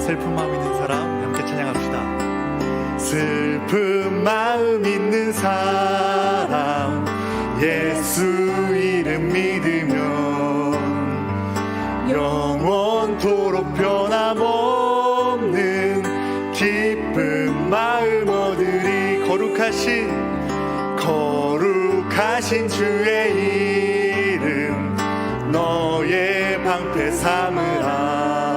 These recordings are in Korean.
슬픈 마음 있는 사람 함께 찬양합시다. 슬픈 마음 있는 사람 예수 이름 믿으면 영원토록 변함없는 기쁜 마음 얻으리. 거룩하신 주의 이름 너의 방패 삼으라.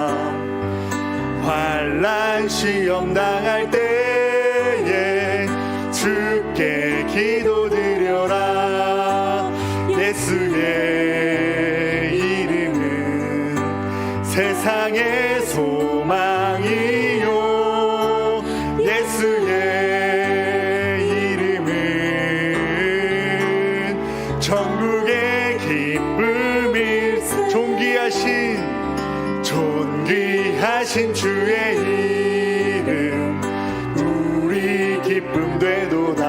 환난 시험 당할 때에 주께 기도드려라. 예수의 이름은 세상의 소망이요 예수의 이름은 천국의 기쁨일. 존귀하신 주의 이름 우리 기쁨 되도다.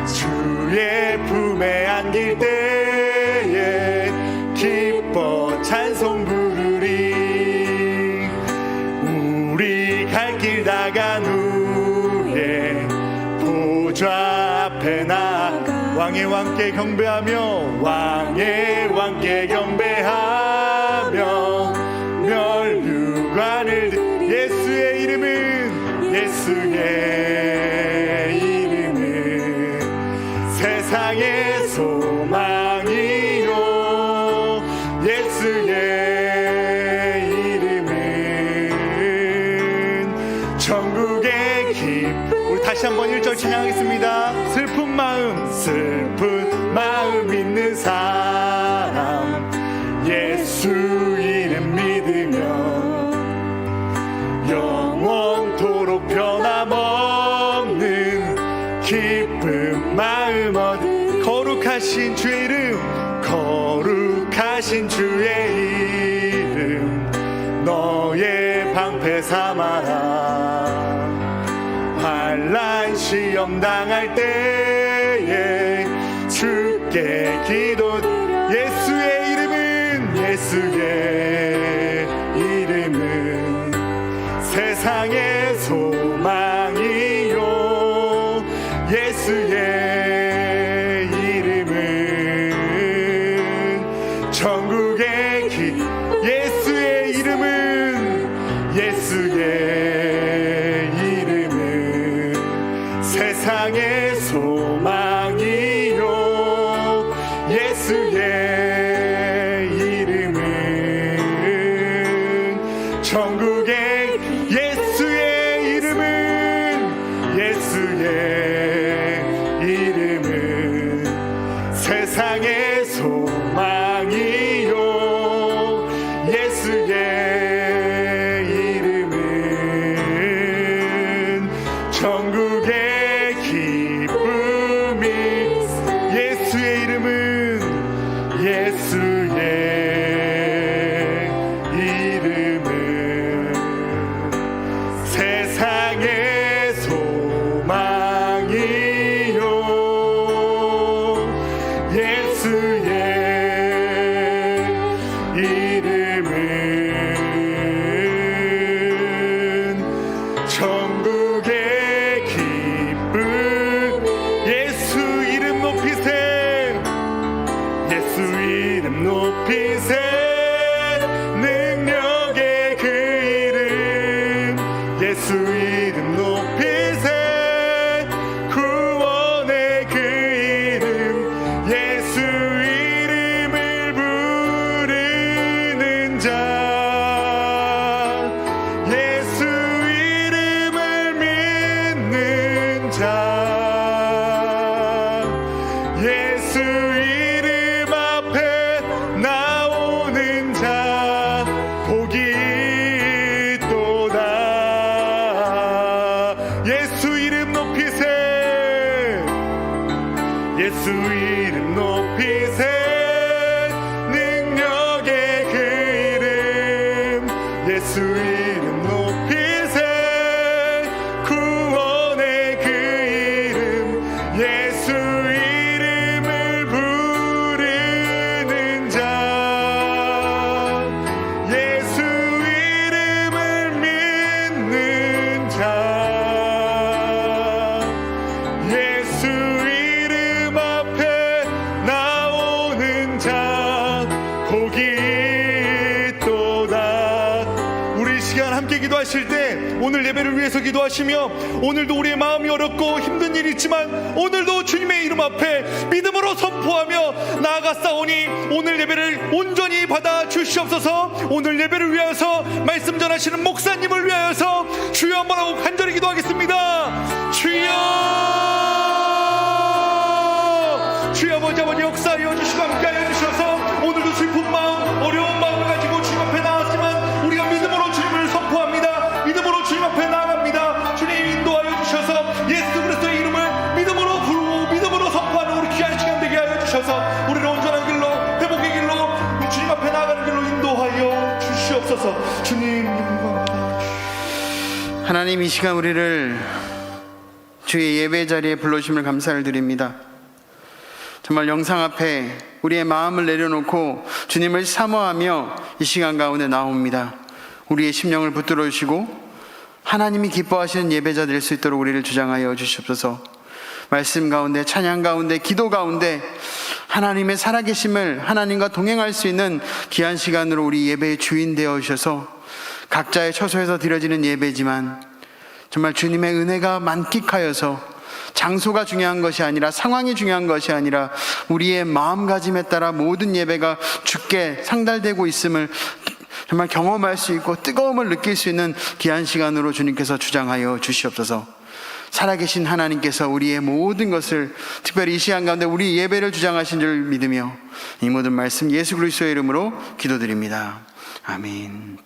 주의 품에 안길 때에 기뻐 찬송 부르리. 우리 갈 길 나간 후에 보좌 앞에 나아가 왕의 왕께 경배하며 멸류관을 예수의 이름은 세상의 소망이요 예수의 이름은 천국의 기쁨. 우리 다시 한번 1절 찬양하겠습니다. 슬픈 마음 있는 사람 예수 이름 믿으면 영원토록 변함없는 기쁜 마음 얻으리. 거룩하신 주의 이름 너의 방패 삼아라. 환난 시험 당할 때에 주께 기도드려. 예수의 이름은 세상의 소망이요 예수의 이름은 천국의 예수의 이름은 세상의 소망이요 예수의 이름은 천국의 예수의 이름은 세상의 소망이요 예수의 이름은 천국의 기쁨이. 예수의 이름은 세상의 소망이요 예수의 이름은 천국의 기쁨. 예수 이름 높이세. 예수 이름 높이세. 능력의 그 이름 예수 이름 높이세. 구원의 그 이름 예수 이름을 부르는 자. 예수 이름을 믿는 자. 예수 이름 앞에 나오는 자 복이 있도다. 예수 이름 높이세. 예수 이름 높이세. 능력의 그 이름 예수 이름 높이세. 구원의 그 이름 예수 이름을 부르는 자. 예수 이름 자 거기 또다. 우리 이 시간 함께 기도하실 때 오늘 예배를 위해서 기도하시며, 오늘도 우리의 마음이 어렵고 힘든 일이 있지만 오늘도 주님의 이름 앞에 믿음으로 선포하며 나아갔사오니 오늘 예배를 온전히 받아 주시옵소서. 오늘 예배를 위하여서 말씀 전하시는 목사님을 위하여서 주여 한번 하고 간절히 기도하겠습니다. 주여 아버지 역사하여 주시고 함께하여 주셔서 오늘도 슬픈 마음, 어려운 마음을 가지고 주님 앞에 나왔지만 우리가 믿음으로 주님을 선포합니다. 믿음으로 주님 앞에 나아갑니다. 주님 인도하여 주셔서 예수 그리스도의 이름을 믿음으로 부르고 믿음으로 선포하는 우리 귀한 시간 되게 하여 주셔서 우리를 온전한 길로, 회복의 길로, 주님 앞에 나아가는 길로 인도하여 주시옵소서. 주님 영광입니다. 하나님, 이 시간 우리를 주의 예배 자리에 불러주심을 감사를 드립니다. 정말 영상 앞에 우리의 마음을 내려놓고 주님을 사모하며 이 시간 가운데 나옵니다. 우리의 심령을 붙들어 주시고 하나님이 기뻐하시는 예배자 될 수 있도록 우리를 주장하여 주시옵소서. 말씀 가운데, 찬양 가운데, 기도 가운데 하나님의 살아계심을, 하나님과 동행할 수 있는 귀한 시간으로 우리 예배의 주인 되어 주셔서 각자의 처소에서 드려지는 예배지만 정말 주님의 은혜가 만끽하여서 장소가 중요한 것이 아니라, 상황이 중요한 것이 아니라 우리의 마음가짐에 따라 모든 예배가 주께 상달되고 있음을 정말 경험할 수 있고 뜨거움을 느낄 수 있는 귀한 시간으로 주님께서 주장하여 주시옵소서. 살아계신 하나님께서 우리의 모든 것을, 특별히 이 시간 가운데 우리 예배를 주장하신 줄 믿으며 이 모든 말씀 예수 그리스도의 이름으로 기도드립니다. 아멘.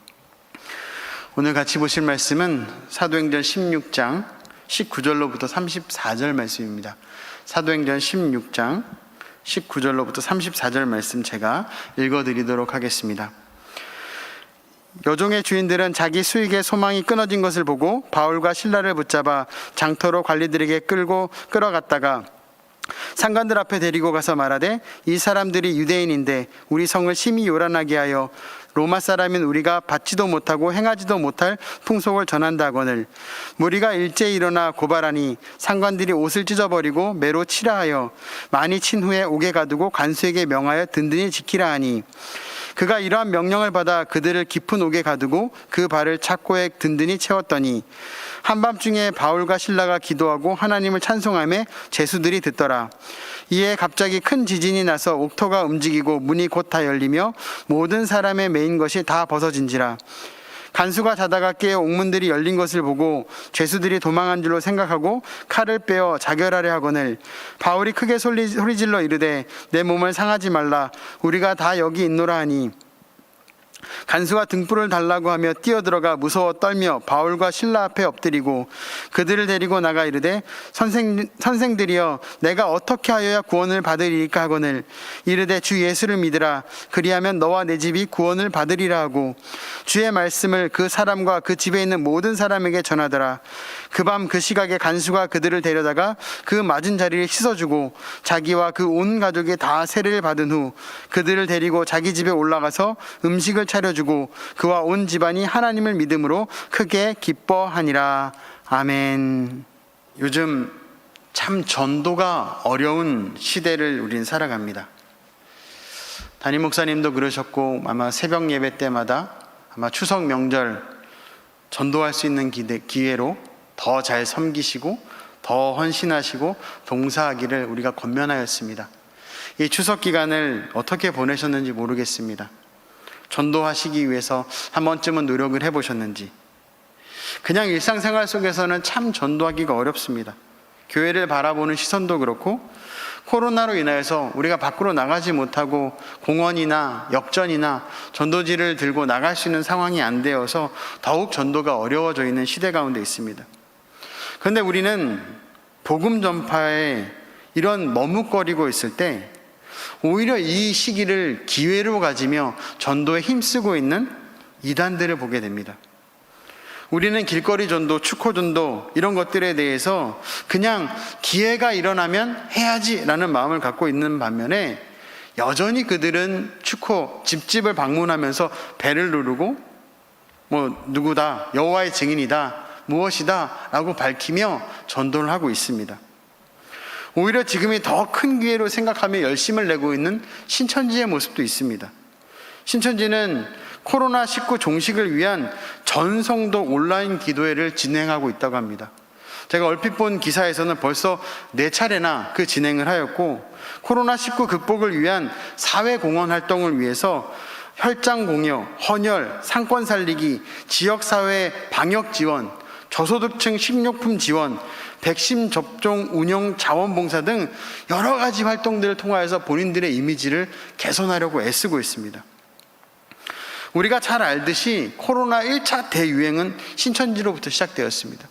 오늘 같이 보실 말씀은 사도행전 16장 19절로부터 34절 말씀입니다. 사도행전 16장 19절로부터 34절 말씀 제가 읽어드리도록 하겠습니다. 여종의 주인들은 자기 수익의 소망이 끊어진 것을 보고 바울과 실라를 붙잡아 장터로 관리들에게 끌어갔다가 상관들 앞에 데리고 가서 말하되, 이 사람들이 유대인인데 우리 성을 심히 요란하게 하여 로마 사람인 우리가 받지도 못하고 행하지도 못할 풍속을 전한다거늘 무리가 일제히 일어나 고발하니 상관들이 옷을 찢어버리고 매로 치라 하여 많이 친 후에 옥에 가두고 간수에게 명하여 든든히 지키라 하니, 그가 이러한 명령을 받아 그들을 깊은 옥에 가두고 그 발을 착고에 든든히 채웠더니 한밤중에 바울과 실라가 기도하고 하나님을 찬송하며 제수들이 듣더라. 이에 갑자기 큰 지진이 나서 옥토가 움직이고 문이 곧 다 열리며 모든 사람의 매인 것이 다 벗어진지라. 간수가 자다가 깨어 옥문들이 열린 것을 보고 죄수들이 도망한 줄로 생각하고 칼을 빼어 자결하려 하거늘 바울이 크게 소리질러 이르되, 내 몸을 상하지 말라, 우리가 다 여기 있노라 하니, 간수가 등불을 달라고 하며 뛰어들어가 무서워 떨며 바울과 실라 앞에 엎드리고 그들을 데리고 나가 이르되, 선생들이여, 내가 어떻게 하여야 구원을 받으리까 하거늘 이르되, 주 예수를 믿으라, 그리하면 너와 내 집이 구원을 받으리라 하고 주의 말씀을 그 사람과 그 집에 있는 모든 사람에게 전하더라. 그 밤 그 시각에 간수가 그들을 데려다가 그 맞은 자리를 씻어주고 자기와 그 온 가족이 다 세례를 받은 후 그들을 데리고 자기 집에 올라가서 음식을 차려주고 그와 온 집안이 하나님을 믿음으로 크게 기뻐하니라. 아멘. 요즘 참 전도가 어려운 시대를 우린 살아갑니다. 담임 목사님도 그러셨고 아마 새벽 예배 때마다 아마 추석 명절 전도할 수 있는 기회로 더 잘 섬기시고 더 헌신하시고 봉사하기를 우리가 권면하였습니다. 이 추석 기간을 어떻게 보내셨는지 모르겠습니다. 전도하시기 위해서 한 번쯤은 노력을 해보셨는지. 그냥 일상생활 속에서는 참 전도하기가 어렵습니다. 교회를 바라보는 시선도 그렇고 코로나로 인하여서 우리가 밖으로 나가지 못하고 공원이나 역전이나 전도지를 들고 나갈 수 있는 상황이 안 되어서 더욱 전도가 어려워져 있는 시대 가운데 있습니다. 그런데 우리는 복음 전파에 이런 머뭇거리고 있을 때 오히려 이 시기를 기회로 가지며 전도에 힘쓰고 있는 이단들을 보게 됩니다. 우리는 길거리 전도, 축호 전도 이런 것들에 대해서 그냥 기회가 일어나면 해야지라는 마음을 갖고 있는 반면에 여전히 그들은 축호, 집집을 방문하면서 배를 누르고 누구다, 여호와의 증인이다, 무엇이다 라고 밝히며 전도를 하고 있습니다. 오히려 지금이 더 큰 기회로 생각하며 열심을 내고 있는 신천지의 모습도 있습니다. 신천지는 코로나19 종식을 위한 전성도 온라인 기도회를 진행하고 있다고 합니다. 제가 얼핏 본 기사에서는 벌써 4차례나 그 진행을 하였고, 코로나19 극복을 위한 사회공헌 활동을 위해서 혈장 공여, 헌혈, 상권 살리기, 지역사회 방역 지원, 저소득층 식료품 지원, 백신 접종 운영 자원봉사 등 여러 가지 활동들을 통하여서 본인들의 이미지를 개선하려고 애쓰고 있습니다. 우리가 잘 알듯이 코로나 1차 대유행은 신천지로부터 시작되었습니다.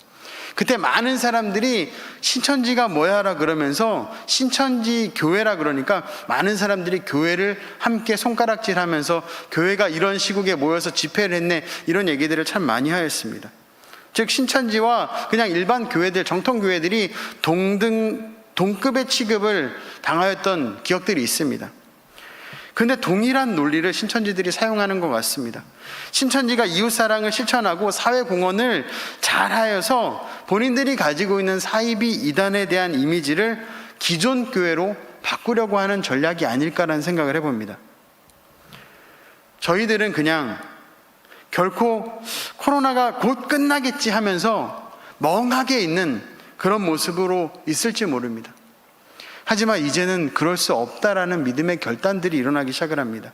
그때 많은 사람들이 신천지가 뭐야라 그러면서 신천지 교회라 그러니까 많은 사람들이 교회를 함께 손가락질하면서 교회가 이런 시국에 모여서 집회를 했네, 이런 얘기들을 참 많이 하였습니다. 즉 신천지와 그냥 일반 교회들, 정통 교회들이 동급의 취급을 당하였던 기억들이 있습니다. 그런데 동일한 논리를 신천지들이 사용하는 것 같습니다. 신천지가 이웃사랑을 실천하고 사회공헌을 잘하여서 본인들이 가지고 있는 사이비 이단에 대한 이미지를 기존 교회로 바꾸려고 하는 전략이 아닐까라는 생각을 해봅니다. 저희들은 그냥 결코 코로나가 곧 끝나겠지 하면서 멍하게 있는 그런 모습으로 있을지 모릅니다. 하지만 이제는 그럴 수 없다라는 믿음의 결단들이 일어나기 시작을 합니다.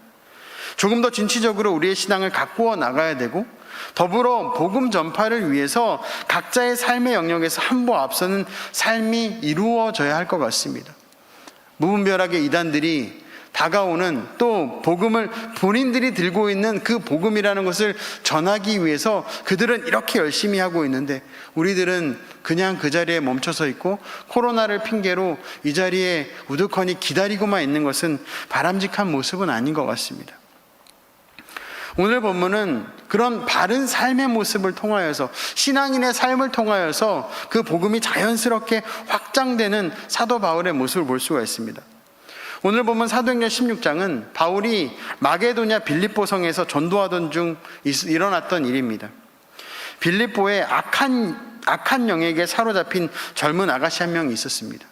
조금 더 진취적으로 우리의 신앙을 가꾸어 나가야 되고, 더불어 복음 전파를 위해서 각자의 삶의 영역에서 한 보 앞서는 삶이 이루어져야 할 것 같습니다. 무분별하게 이단들이 다가오는, 또 복음을 본인들이 들고 있는 그 복음이라는 것을 전하기 위해서 그들은 이렇게 열심히 하고 있는데, 우리들은 그냥 그 자리에 멈춰서 있고 코로나를 핑계로 이 자리에 우두커니 기다리고만 있는 것은 바람직한 모습은 아닌 것 같습니다. 오늘 본문은 그런 바른 삶의 모습을 통하여서, 신앙인의 삶을 통하여서 그 복음이 자연스럽게 확장되는 사도 바울의 모습을 볼 수가 있습니다. 오늘 보면 사도행전 16장은 바울이 마게도냐 빌립보 성에서 전도하던 중 일어났던 일입니다. 빌립보에 악한 영에게 사로잡힌 젊은 아가씨 한 명이 있었습니다.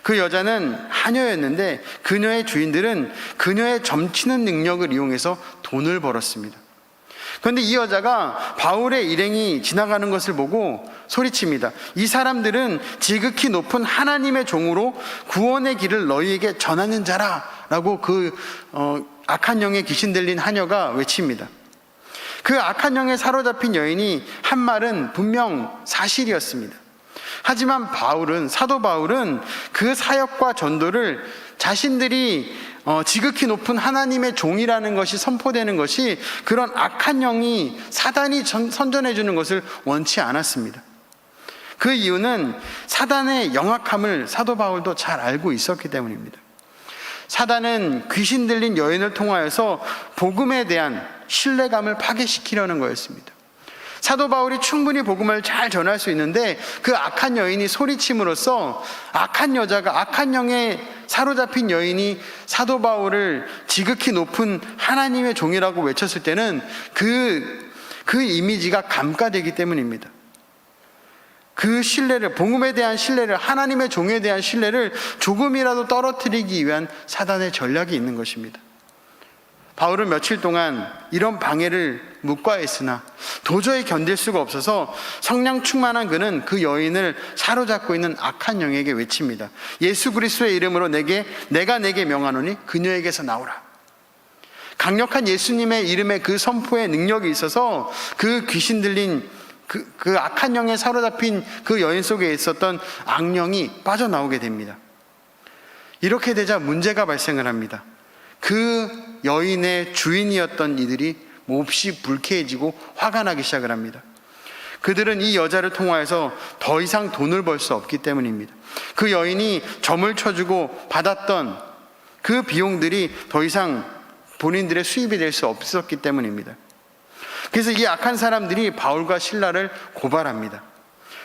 그 여자는 하녀였는데 그녀의 주인들은 그녀의 점치는 능력을 이용해서 돈을 벌었습니다. 그런데 이 여자가 바울의 일행이 지나가는 것을 보고 소리칩니다. 이 사람들은 지극히 높은 하나님의 종으로 구원의 길을 너희에게 전하는 자라 라고 악한 영에 귀신 들린 하녀가 외칩니다. 그 악한 영에 사로잡힌 여인이 한 말은 분명 사실이었습니다. 하지만 사도 바울은 그 사역과 전도를 자신들이 지극히 높은 하나님의 종이라는 것이 선포되는 것이, 그런 악한 영이 사단이 선전해 주는 것을 원치 않았습니다. 그 이유는 사단의 영악함을 사도 바울도 잘 알고 있었기 때문입니다. 사단은 귀신 들린 여인을 통하여서 복음에 대한 신뢰감을 파괴시키려는 거였습니다. 사도 바울이 충분히 복음을 잘 전할 수 있는데 그 악한 여인이 소리침으로써 악한 여자가, 악한 영에 사로잡힌 여인이 사도 바울을 지극히 높은 하나님의 종이라고 외쳤을 때는 그 이미지가 감가되기 때문입니다. 그 신뢰를, 복음에 대한 신뢰를, 하나님의 종에 대한 신뢰를 조금이라도 떨어뜨리기 위한 사단의 전략이 있는 것입니다. 바울은 며칠 동안 이런 방해를 묵과했으나 도저히 견딜 수가 없어서 성령 충만한 그는 그 여인을 사로잡고 있는 악한 영에게 외칩니다. 예수 그리스도의 이름으로 내가 내게 명하노니 그녀에게서 나오라. 강력한 예수님의 이름의 그 선포의 능력이 있어서 그 귀신 들린 그 악한 영에 사로잡힌 그 여인 속에 있었던 악령이 빠져나오게 됩니다. 이렇게 되자 문제가 발생을 합니다. 그 여인의 주인이었던 이들이 몹시 불쾌해지고 화가 나기 시작을 합니다. 그들은 이 여자를 통하여서 더 이상 돈을 벌 수 없기 때문입니다. 그 여인이 점을 쳐주고 받았던 그 비용들이 더 이상 본인들의 수입이 될 수 없었기 때문입니다. 그래서 이 악한 사람들이 바울과 실라를 고발합니다.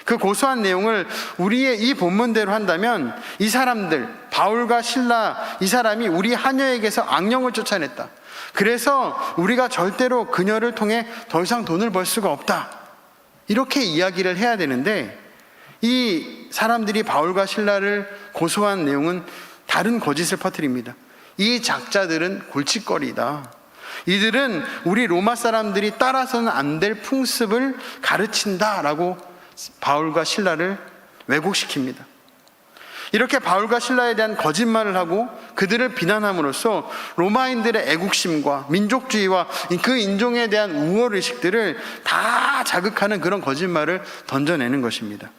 그 고소한 내용을 우리의 이 본문대로 한다면, 이 사람들, 바울과 실라, 이 사람이 우리 하녀에게서 악령을 쫓아냈다. 그래서 우리가 절대로 그녀를 통해 더 이상 돈을 벌 수가 없다. 이렇게 이야기를 해야 되는데, 이 사람들이 바울과 실라를 고소한 내용은 다른 거짓을 퍼뜨립니다. 이 작자들은 골칫거리다. 이들은 우리 로마 사람들이 따라서는 안 될 풍습을 가르친다라고 바울과 실라를 왜곡시킵니다. 이렇게 바울과 실라에 대한 거짓말을 하고 그들을 비난함으로써 로마인들의 애국심과 민족주의와 그 인종에 대한 우월의식들을 다 자극하는 그런 거짓말을 던져내는 것입니다.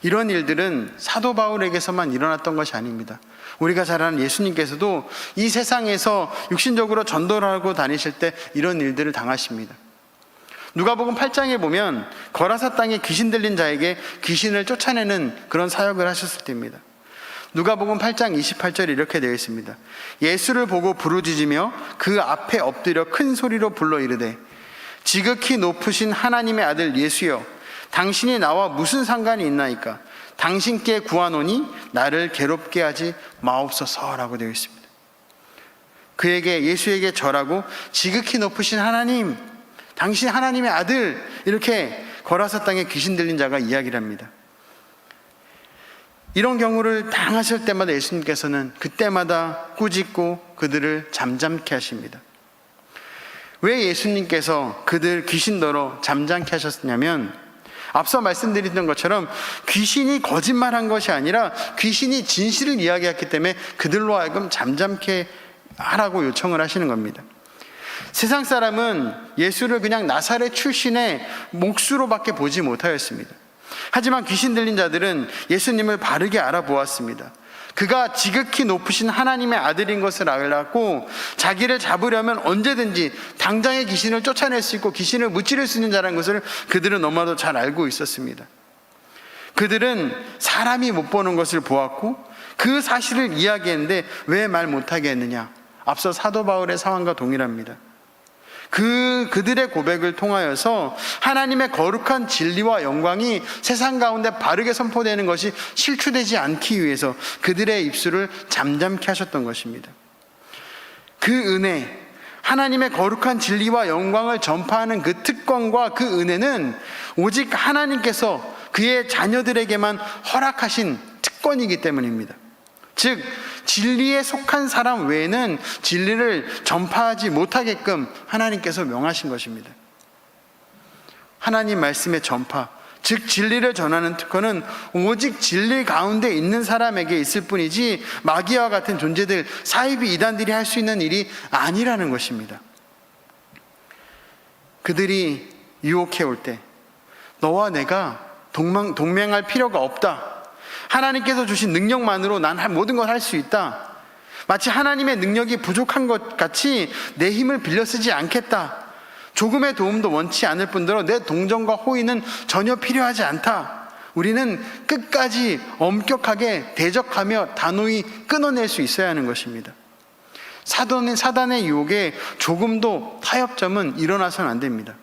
이런 일들은 사도 바울에게서만 일어났던 것이 아닙니다. 우리가 잘 아는 예수님께서도 이 세상에서 육신적으로 전도를 하고 다니실 때 이런 일들을 당하십니다. 누가복음 8장에 보면 거라사 땅에 귀신 들린 자에게 귀신을 쫓아내는 그런 사역을 하셨을 때입니다. 누가복음 8장 28절에 이렇게 되어 있습니다. 예수를 보고 부르짖으며 그 앞에 엎드려 큰 소리로 불러 이르되 지극히 높으신 하나님의 아들 예수여, 당신이 나와 무슨 상관이 있나이까? 당신께 구하노니 나를 괴롭게 하지 마옵소서라고 되어 있습니다. 그에게, 예수에게 절하고 지극히 높으신 하나님, 당신 하나님의 아들, 이렇게 거라사 땅에 귀신 들린 자가 이야기를 합니다. 이런 경우를 당하실 때마다 예수님께서는 그때마다 꾸짖고 그들을 잠잠케 하십니다. 왜 예수님께서 그들 귀신더러 잠잠케 하셨냐면, 앞서 말씀드렸던 것처럼 귀신이 거짓말한 것이 아니라 귀신이 진실을 이야기했기 때문에 그들로 하여금 잠잠케 하라고 요청을 하시는 겁니다. 세상 사람은 예수를 그냥 나사렛 출신의 목수로밖에 보지 못하였습니다. 하지만 귀신 들린 자들은 예수님을 바르게 알아보았습니다. 그가 지극히 높으신 하나님의 아들인 것을 알았고, 자기를 잡으려면 언제든지 당장의 귀신을 쫓아낼 수 있고 귀신을 무찌를 수 있는 자라는 것을 그들은 너무나도 잘 알고 있었습니다. 그들은 사람이 못 보는 것을 보았고 그 사실을 이야기했는데 왜 말 못하게 했느냐? 앞서 사도 바울의 상황과 동일합니다. 그들의 고백을 통하여서 하나님의 거룩한 진리와 영광이 세상 가운데 바르게 선포되는 것이 실추되지 않기 위해서 그들의 입술을 잠잠케 하셨던 것입니다. 그 은혜, 하나님의 거룩한 진리와 영광을 전파하는 그 특권과 그 은혜는 오직 하나님께서 그의 자녀들에게만 허락하신 특권이기 때문입니다. 즉, 진리에 속한 사람 외에는 진리를 전파하지 못하게끔 하나님께서 명하신 것입니다. 하나님 말씀의 전파, 즉 진리를 전하는 특권은 오직 진리 가운데 있는 사람에게 있을 뿐이지 마귀와 같은 존재들, 사이비 이단들이 할 수 있는 일이 아니라는 것입니다. 그들이 유혹해 올 때 너와 내가 동맹할 필요가 없다, 하나님께서 주신 능력만으로 난 모든 걸 할 수 있다, 마치 하나님의 능력이 부족한 것 같이 내 힘을 빌려 쓰지 않겠다, 조금의 도움도 원치 않을 뿐더러 내 동정과 호의는 전혀 필요하지 않다, 우리는 끝까지 엄격하게 대적하며 단호히 끊어낼 수 있어야 하는 것입니다. 사단의 유혹에 조금도 타협점은 일어나서는 안 됩니다.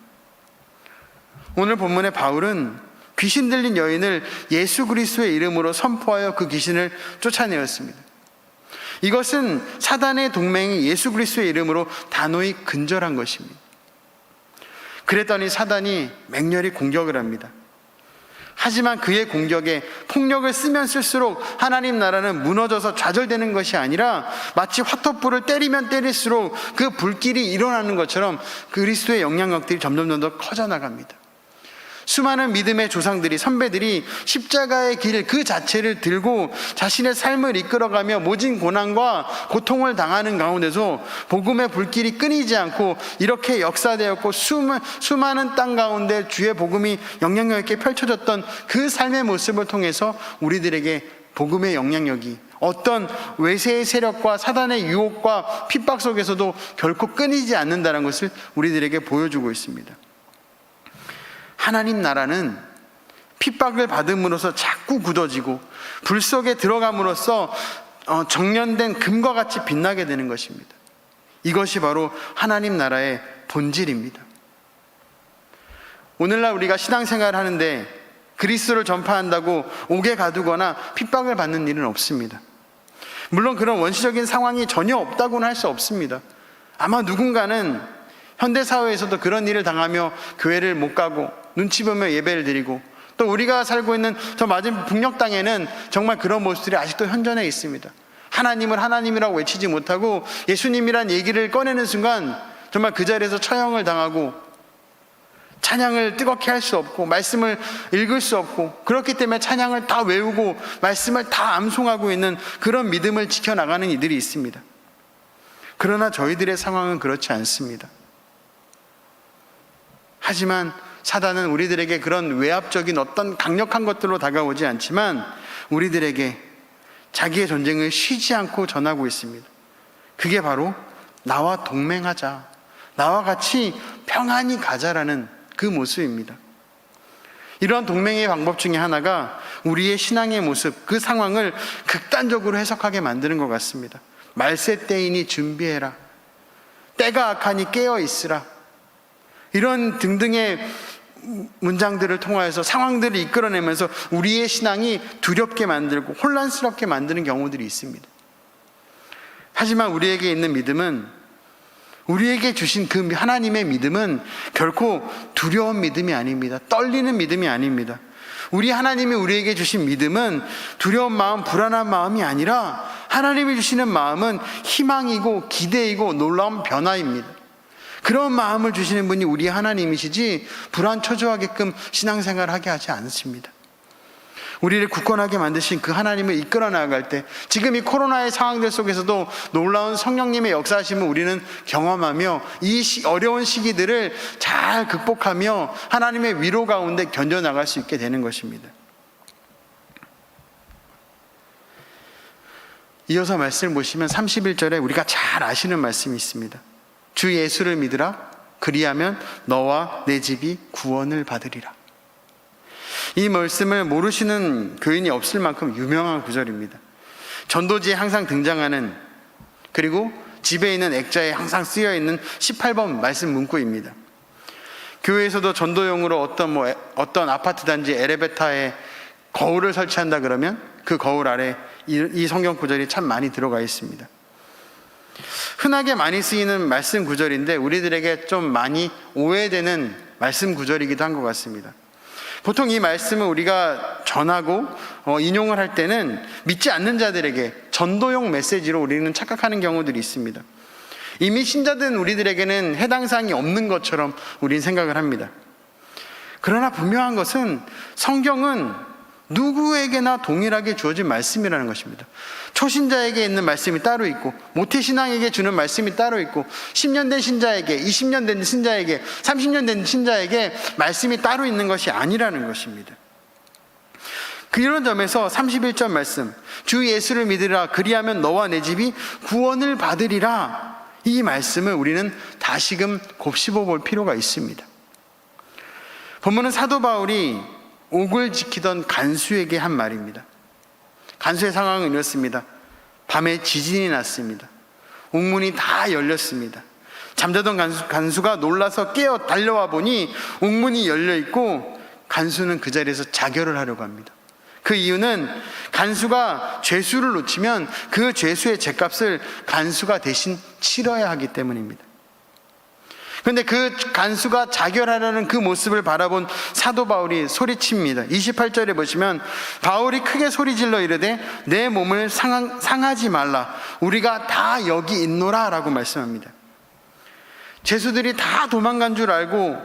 오늘 본문의 바울은 귀신 들린 여인을 예수 그리스도의 이름으로 선포하여 그 귀신을 쫓아내었습니다. 이것은 사단의 동맹이 예수 그리스도의 이름으로 단호히 근절한 것입니다. 그랬더니 사단이 맹렬히 공격을 합니다. 하지만 그의 공격에 폭력을 쓰면 쓸수록 하나님 나라는 무너져서 좌절되는 것이 아니라 마치 화톱불을 때리면 때릴수록 그 불길이 일어나는 것처럼 그리스도의 영향력들이 점점 더 커져나갑니다. 수많은 믿음의 조상들이, 선배들이 십자가의 길 그 자체를 들고 자신의 삶을 이끌어가며 모진 고난과 고통을 당하는 가운데서 복음의 불길이 끊이지 않고 이렇게 역사되었고 수많은 땅 가운데 주의 복음이 영향력 있게 펼쳐졌던 그 삶의 모습을 통해서 우리들에게 복음의 영향력이 어떤 외세의 세력과 사단의 유혹과 핍박 속에서도 결코 끊이지 않는다는 것을 우리들에게 보여주고 있습니다. 하나님 나라는 핍박을 받음으로써 자꾸 굳어지고 불 속에 들어감으로써 정련된 금과 같이 빛나게 되는 것입니다. 이것이 바로 하나님 나라의 본질입니다. 오늘날 우리가 신앙생활을 하는데 그리스도를 전파한다고 옥에 가두거나 핍박을 받는 일은 없습니다. 물론 그런 원시적인 상황이 전혀 없다고는 할 수 없습니다. 아마 누군가는 현대사회에서도 그런 일을 당하며 교회를 못 가고 눈치 보며 예배를 드리고 또 우리가 살고 있는 저 맞은 북녘 땅에는 정말 그런 모습들이 아직도 현존해 있습니다. 하나님을 하나님이라고 외치지 못하고 예수님이란 얘기를 꺼내는 순간 정말 그 자리에서 처형을 당하고 찬양을 뜨겁게 할 수 없고 말씀을 읽을 수 없고, 그렇기 때문에 찬양을 다 외우고 말씀을 다 암송하고 있는 그런 믿음을 지켜나가는 이들이 있습니다. 그러나 저희들의 상황은 그렇지 않습니다. 하지만 사단은 우리들에게 그런 외압적인 어떤 강력한 것들로 다가오지 않지만 우리들에게 자기의 전쟁을 쉬지 않고 전하고 있습니다. 그게 바로 나와 동맹하자, 나와 같이 평안히 가자라는 그 모습입니다. 이러한 동맹의 방법 중에 하나가 우리의 신앙의 모습, 그 상황을 극단적으로 해석하게 만드는 것 같습니다. 말세 때이니 준비해라, 때가 악하니 깨어 있으라, 이런 등등의 문장들을 통하여서 상황들을 이끌어내면서 우리의 신앙이 두렵게 만들고 혼란스럽게 만드는 경우들이 있습니다. 하지만 우리에게 있는 믿음은, 우리에게 주신 그 하나님의 믿음은 결코 두려운 믿음이 아닙니다. 떨리는 믿음이 아닙니다. 우리 하나님이 우리에게 주신 믿음은 두려운 마음, 불안한 마음이 아니라 하나님이 주시는 마음은 희망이고 기대이고 놀라운 변화입니다. 그런 마음을 주시는 분이 우리 하나님이시지 불안 초조하게끔 신앙생활을 하게 하지 않으십니다. 우리를 굳건하게 만드신 그 하나님을 이끌어 나아갈 때, 지금 이 코로나의 상황들 속에서도 놀라운 성령님의 역사하심을 우리는 경험하며 이 어려운 시기들을 잘 극복하며 하나님의 위로 가운데 견뎌나갈 수 있게 되는 것입니다. 이어서 말씀을 보시면 31절에 우리가 잘 아시는 말씀이 있습니다. 주 예수를 믿으라, 그리하면 너와 내 집이 구원을 받으리라. 이 말씀을 모르시는 교인이 없을 만큼 유명한 구절입니다. 전도지에 항상 등장하는, 그리고 집에 있는 액자에 항상 쓰여있는 18번 말씀 문구입니다. 교회에서도 전도용으로 어떤 아파트 단지 엘리베이터에 거울을 설치한다 그러면 그 거울 아래 이 성경 구절이 참 많이 들어가 있습니다. 흔하게 많이 쓰이는 말씀 구절인데 우리들에게 좀 많이 오해되는 말씀 구절이기도 한 것 같습니다. 보통 이 말씀을 우리가 전하고 인용을 할 때는 믿지 않는 자들에게 전도용 메시지로 우리는 착각하는 경우들이 있습니다. 이미 신자된 우리들에게는 해당 사항이 없는 것처럼 우리는 생각을 합니다. 그러나 분명한 것은 성경은 누구에게나 동일하게 주어진 말씀이라는 것입니다. 초신자에게 있는 말씀이 따로 있고, 모태신앙에게 주는 말씀이 따로 있고, 10년 된 신자에게, 20년 된 신자에게, 30년 된 신자에게 말씀이 따로 있는 것이 아니라는 것입니다. 그런 점에서 31절 말씀, 주 예수를 믿으라, 그리하면 너와 내 집이 구원을 받으리라, 이 말씀을 우리는 다시금 곱씹어 볼 필요가 있습니다. 본문은 사도 바울이 옥을 지키던 간수에게 한 말입니다. 간수의 상황은 이렇습니다. 밤에 지진이 났습니다. 옥문이 다 열렸습니다. 잠자던 간수가 놀라서 깨어 달려와 보니 옥문이 열려있고 간수는 그 자리에서 자결을 하려고 합니다. 그 이유는 간수가 죄수를 놓치면 그 죄수의 죗값을 간수가 대신 치러야 하기 때문입니다. 그런데 그 간수가 자결하려는 그 모습을 바라본 사도 바울이 소리칩니다. 28절에 보시면 바울이 크게 소리질러 이르되 내 몸을 상하지 말라, 우리가 다 여기 있노라 라고 말씀합니다. 죄수들이 다 도망간 줄 알고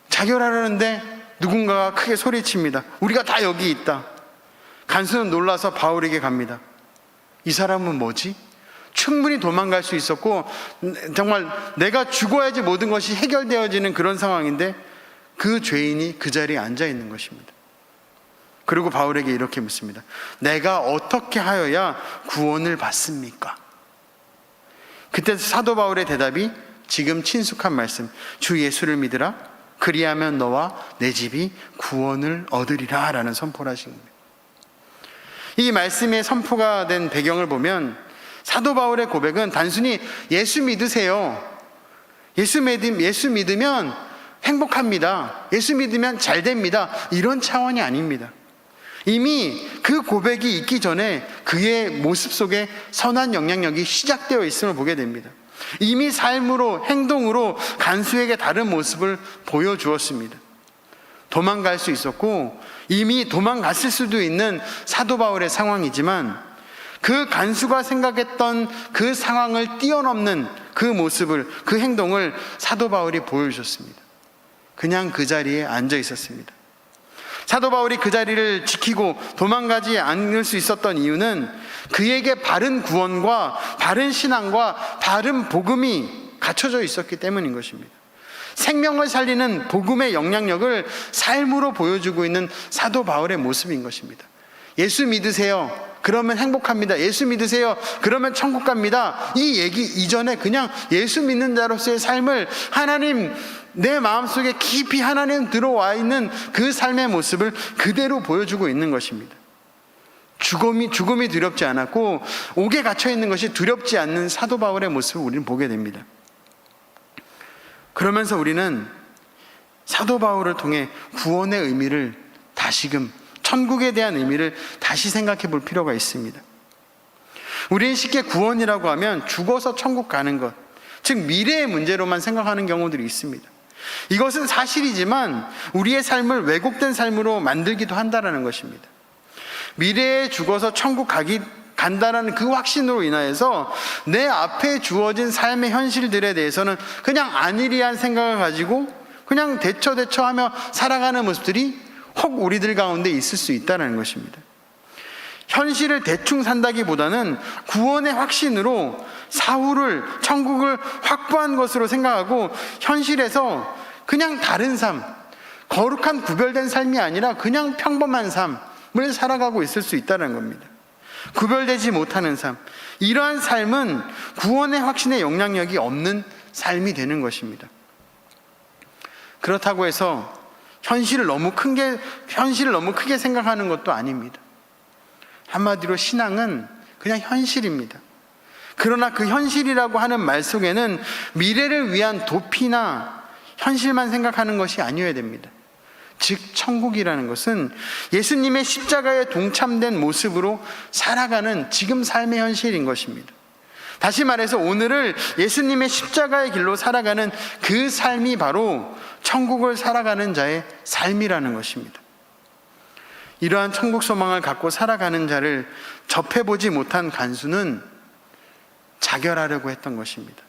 자결하려는데 누군가가 크게 소리칩니다. 우리가 다 여기 있다. 간수는 놀라서 바울에게 갑니다. 이 사람은 뭐지? 충분히 도망갈 수 있었고 정말 내가 죽어야지 모든 것이 해결되어지는 그런 상황인데 그 죄인이 그 자리에 앉아 있는 것입니다. 그리고 바울에게 이렇게 묻습니다. 내가 어떻게 하여야 구원을 받습니까? 그때 사도 바울의 대답이 지금 친숙한 말씀, 주 예수를 믿으라, 그리하면 너와 내 집이 구원을 얻으리라 라는 선포를 하신 겁니다. 이 말씀의 선포가 된 배경을 보면 사도 바울의 고백은 단순히 예수 믿으세요, 예수 믿으면 행복합니다, 예수 믿으면 잘 됩니다, 이런 차원이 아닙니다. 이미 그 고백이 있기 전에 그의 모습 속에 선한 영향력이 시작되어 있음을 보게 됩니다. 이미 삶으로, 행동으로 간수에게 다른 모습을 보여주었습니다. 도망갈 수 있었고 이미 도망갔을 수도 있는 사도 바울의 상황이지만 그 간수가 생각했던 그 상황을 뛰어넘는 그 모습을, 그 행동을 사도 바울이 보여주셨습니다. 그냥 그 자리에 앉아 있었습니다. 사도 바울이 그 자리를 지키고 도망가지 않을 수 있었던 이유는 그에게 바른 구원과 바른 신앙과 바른 복음이 갖춰져 있었기 때문인 것입니다. 생명을 살리는 복음의 영향력을 삶으로 보여주고 있는 사도 바울의 모습인 것입니다. 예수 믿으세요. 그러면 행복합니다. 예수 믿으세요. 그러면 천국 갑니다. 이 얘기 이전에 그냥 예수 믿는 자로서의 삶을 하나님, 내 마음속에 깊이 하나님 들어와 있는 그 삶의 모습을 그대로 보여주고 있는 것입니다. 죽음이 두렵지 않았고 옥에 갇혀 있는 것이 두렵지 않는 사도 바울의 모습을 우리는 보게 됩니다. 그러면서 우리는 사도 바울을 통해 구원의 의미를 다시금, 천국에 대한 의미를 다시 생각해 볼 필요가 있습니다. 우리는 쉽게 구원이라고 하면 죽어서 천국 가는 것, 즉 미래의 문제로만 생각하는 경우들이 있습니다. 이것은 사실이지만 우리의 삶을 왜곡된 삶으로 만들기도 한다는 것입니다. 미래에 죽어서 천국 간다라는 그 확신으로 인하여서 내 앞에 주어진 삶의 현실들에 대해서는 그냥 안일한 생각을 가지고 그냥 대처하며 살아가는 모습들이 혹 우리들 가운데 있을 수 있다는 것입니다. 현실을 대충 산다기보다는 구원의 확신으로 사후를, 천국을 확보한 것으로 생각하고 현실에서 그냥 다른 삶, 거룩한 구별된 삶이 아니라 그냥 평범한 삶을 살아가고 있을 수 있다는 겁니다. 구별되지 못하는 삶, 이러한 삶은 구원의 확신의 영향력이 없는 삶이 되는 것입니다. 그렇다고 해서 현실을 너무 크게 생각하는 것도 아닙니다. 한마디로 신앙은 그냥 현실입니다. 그러나 그 현실이라고 하는 말 속에는 미래를 위한 도피나 현실만 생각하는 것이 아니어야 됩니다. 즉 천국이라는 것은 예수님의 십자가에 동참된 모습으로 살아가는 지금 삶의 현실인 것입니다. 다시 말해서 오늘을 예수님의 십자가의 길로 살아가는 그 삶이 바로 천국을 살아가는 자의 삶이라는 것입니다. 이러한 천국 소망을 갖고 살아가는 자를 접해보지 못한 간수는 자결하려고 했던 것입니다.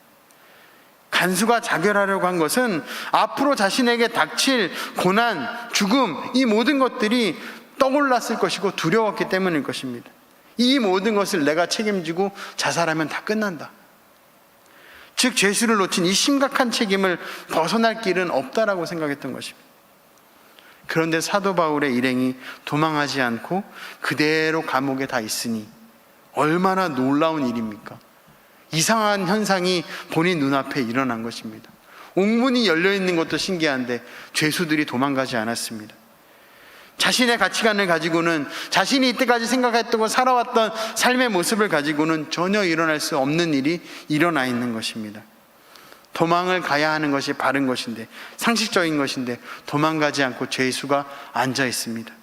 간수가 자결하려고 한 것은 앞으로 자신에게 닥칠 고난, 죽음, 이 모든 것들이 떠올랐을 것이고 두려웠기 때문일 것입니다. 이 모든 것을 내가 책임지고 자살하면 다 끝난다. 즉 죄수를 놓친 이 심각한 책임을 벗어날 길은 없다라고 생각했던 것입니다. 그런데 사도 바울의 일행이 도망하지 않고 그대로 감옥에 다 있으니 얼마나 놀라운 일입니까? 이상한 현상이 본인 눈앞에 일어난 것입니다. 옥문이 열려있는 것도 신기한데 죄수들이 도망가지 않았습니다. 자신의 가치관을 가지고는, 자신이 이때까지 생각했던 살아왔던 삶의 모습을 가지고는 전혀 일어날 수 없는 일이 일어나 있는 것입니다. 도망을 가야 하는 것이 바른 것인데, 상식적인 것인데 도망가지 않고 죄수가 앉아 있습니다.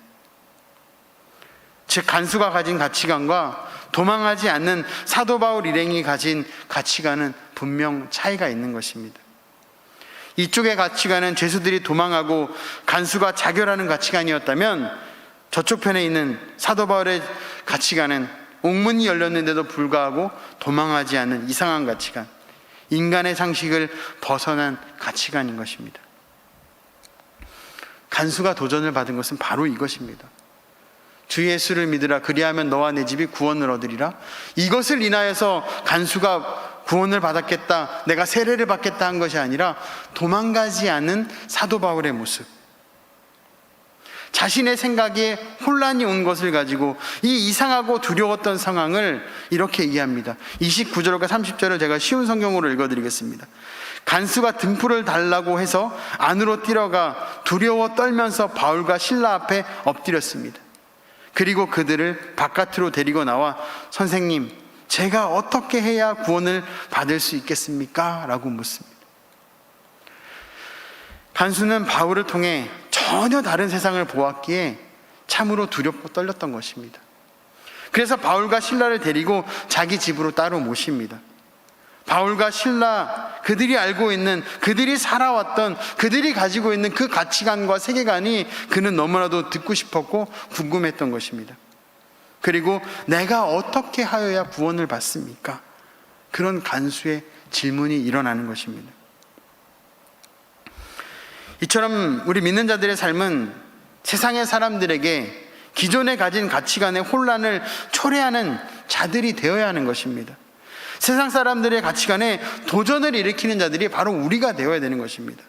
즉 간수가 가진 가치관과 도망하지 않는 사도 바울 일행이 가진 가치관은 분명 차이가 있는 것입니다. 이쪽의 가치관은 죄수들이 도망하고 간수가 자결하는 가치관이었다면, 저쪽 편에 있는 사도 바울의 가치관은 옥문이 열렸는데도 불구하고 도망하지 않는 이상한 가치관, 인간의 상식을 벗어난 가치관인 것입니다. 간수가 도전을 받은 것은 바로 이것입니다. 주 예수를 믿으라, 그리하면 너와 내 집이 구원을 얻으리라. 이것을 인하여서 간수가 구원을 받았겠다, 내가 세례를 받겠다 한 것이 아니라 도망가지 않은 사도 바울의 모습, 자신의 생각에 혼란이 온 것을 가지고 이 이상하고 두려웠던 상황을 이렇게 이해합니다. 29절과 30절을 제가 쉬운 성경으로 읽어드리겠습니다. 간수가 등불을 달라고 해서 안으로 뛰어가 두려워 떨면서 바울과 실라 앞에 엎드렸습니다. 그리고 그들을 바깥으로 데리고 나와 선생님, 제가 어떻게 해야 구원을 받을 수 있겠습니까? 라고 묻습니다. 간수는 바울을 통해 전혀 다른 세상을 보았기에 참으로 두렵고 떨렸던 것입니다. 그래서 바울과 실라를 데리고 자기 집으로 따로 모십니다. 바울과 실라 그들이 알고 있는, 그들이 살아왔던, 그들이 가지고 있는 그 가치관과 세계관이 그는 너무나도 듣고 싶었고 궁금했던 것입니다. 그리고 내가 어떻게 하여야 구원을 받습니까? 그런 간수의 질문이 일어나는 것입니다. 이처럼 우리 믿는 자들의 삶은 세상의 사람들에게 기존에 가진 가치관의 혼란을 초래하는 자들이 되어야 하는 것입니다. 세상 사람들의 가치관에 도전을 일으키는 자들이 바로 우리가 되어야 되는 것입니다.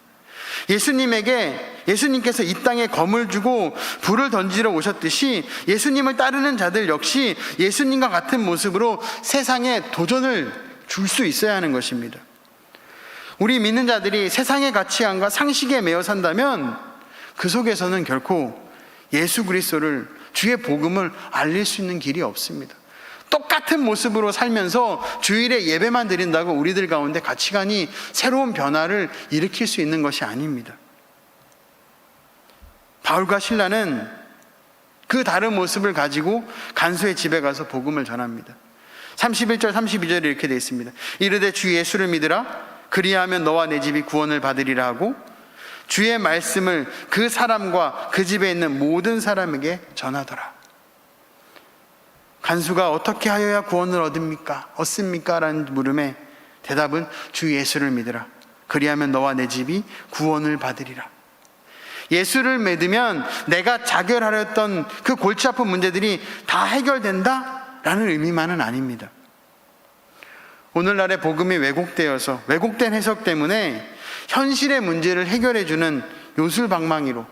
예수님께서 이 땅에 검을 주고 불을 던지러 오셨듯이 예수님을 따르는 자들 역시 예수님과 같은 모습으로 세상에 도전을 줄 수 있어야 하는 것입니다. 우리 믿는 자들이 세상의 가치관과 상식에 매여 산다면 그 속에서는 결코 예수 그리스도를, 주의 복음을 알릴 수 있는 길이 없습니다. 똑같은 모습으로 살면서 주일에 예배만 드린다고 우리들 가운데 가치관이 새로운 변화를 일으킬 수 있는 것이 아닙니다. 바울과 실라는 그 다른 모습을 가지고 간수의 집에 가서 복음을 전합니다. 31절 32절에 이렇게 되어 있습니다. 이르되 주 예수를 믿으라. 그리하면 너와 내 집이 구원을 받으리라 하고 주의 말씀을 그 사람과 그 집에 있는 모든 사람에게 전하더라. 간수가 어떻게 하여야 구원을 얻습니까? 라는 물음에 대답은 주 예수를 믿으라. 그리하면 너와 내 집이 구원을 받으리라. 예수를 믿으면 내가 자결하려 했던 그 골치 아픈 문제들이 다 해결된다? 라는 의미만은 아닙니다. 오늘날의 복음이 왜곡되어서 왜곡된 해석 때문에 현실의 문제를 해결해주는 요술방망이로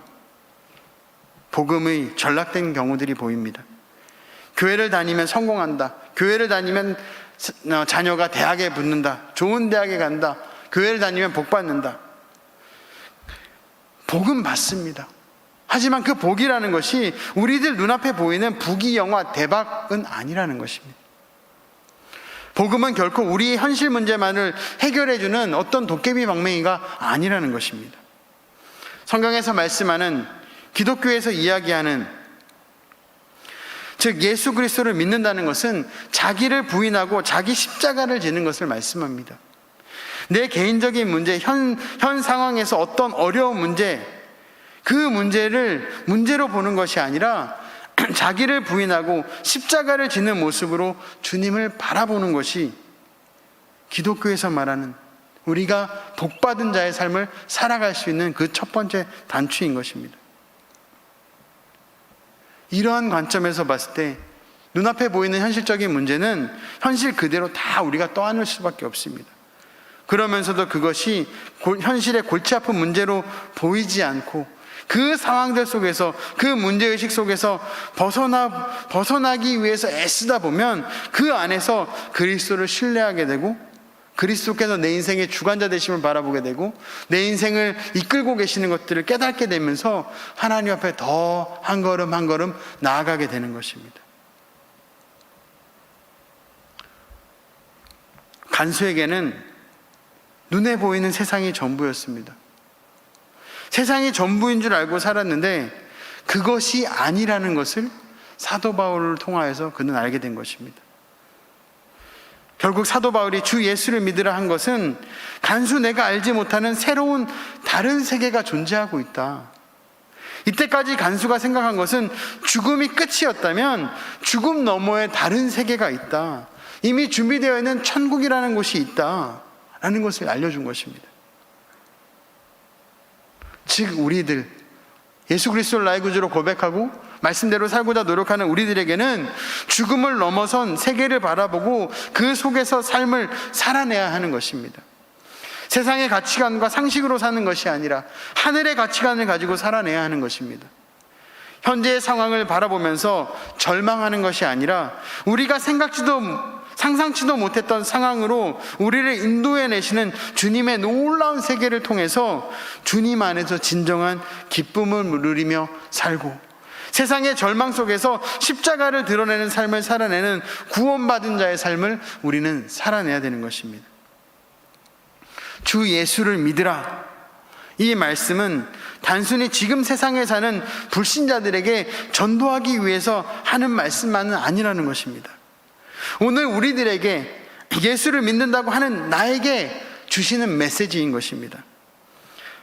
복음의 전락된 경우들이 보입니다. 교회를 다니면 성공한다. 교회를 다니면 자녀가 대학에 붙는다. 좋은 대학에 간다. 교회를 다니면 복 받는다. 복은 받습니다. 하지만 그 복이라는 것이 우리들 눈앞에 보이는 부귀영화 대박은 아니라는 것입니다. 복음은 결코 우리의 현실 문제만을 해결해주는 어떤 도깨비 방맹이가 아니라는 것입니다. 성경에서 말씀하는, 기독교에서 이야기하는, 즉 예수 그리스도를 믿는다는 것은 자기를 부인하고 자기 십자가를 지는 것을 말씀합니다. 내 개인적인 문제, 현 상황에서 어떤 어려운 문제, 그 문제를 문제로 보는 것이 아니라 자기를 부인하고 십자가를 지는 모습으로 주님을 바라보는 것이 기독교에서 말하는 우리가 복받은 자의 삶을 살아갈 수 있는 그 첫 번째 단추인 것입니다. 이러한 관점에서 봤을 때 눈앞에 보이는 현실적인 문제는 현실 그대로 다 우리가 떠안을 수밖에 없습니다. 그러면서도 그것이 현실의 골치 아픈 문제로 보이지 않고 그 상황들 속에서, 그 문제의식 속에서 벗어나기 위해서 애쓰다 보면 그 안에서 그리스도를 신뢰하게 되고 그리스도께서 내 인생의 주관자 되심을 바라보게 되고 내 인생을 이끌고 계시는 것들을 깨닫게 되면서 하나님 앞에 더 한 걸음 한 걸음 나아가게 되는 것입니다. 간수에게는 눈에 보이는 세상이 전부였습니다. 세상이 전부인 줄 알고 살았는데 그것이 아니라는 것을 사도 바울을 통하여서 그는 알게 된 것입니다. 결국 사도 바울이 주 예수를 믿으라 한 것은 간수 내가 알지 못하는 새로운 다른 세계가 존재하고 있다. 이때까지 간수가 생각한 것은 죽음이 끝이었다면 죽음 너머에 다른 세계가 있다. 이미 준비되어 있는 천국이라는 곳이 있다. 라는 것을 알려준 것입니다. 즉 우리들 예수 그리스도를 나의 구주로 고백하고 말씀대로 살고자 노력하는 우리들에게는 죽음을 넘어선 세계를 바라보고 그 속에서 삶을 살아내야 하는 것입니다. 세상의 가치관과 상식으로 사는 것이 아니라 하늘의 가치관을 가지고 살아내야 하는 것입니다. 현재의 상황을 바라보면서 절망하는 것이 아니라 우리가 상상치도 못했던 상황으로 우리를 인도해내시는 주님의 놀라운 세계를 통해서 주님 안에서 진정한 기쁨을 누리며 살고 세상의 절망 속에서 십자가를 드러내는 삶을 살아내는 구원받은 자의 삶을 우리는 살아내야 되는 것입니다. 주 예수를 믿으라. 이 말씀은 단순히 지금 세상에 사는 불신자들에게 전도하기 위해서 하는 말씀만은 아니라는 것입니다. 오늘 우리들에게 예수를 믿는다고 하는 나에게 주시는 메시지인 것입니다.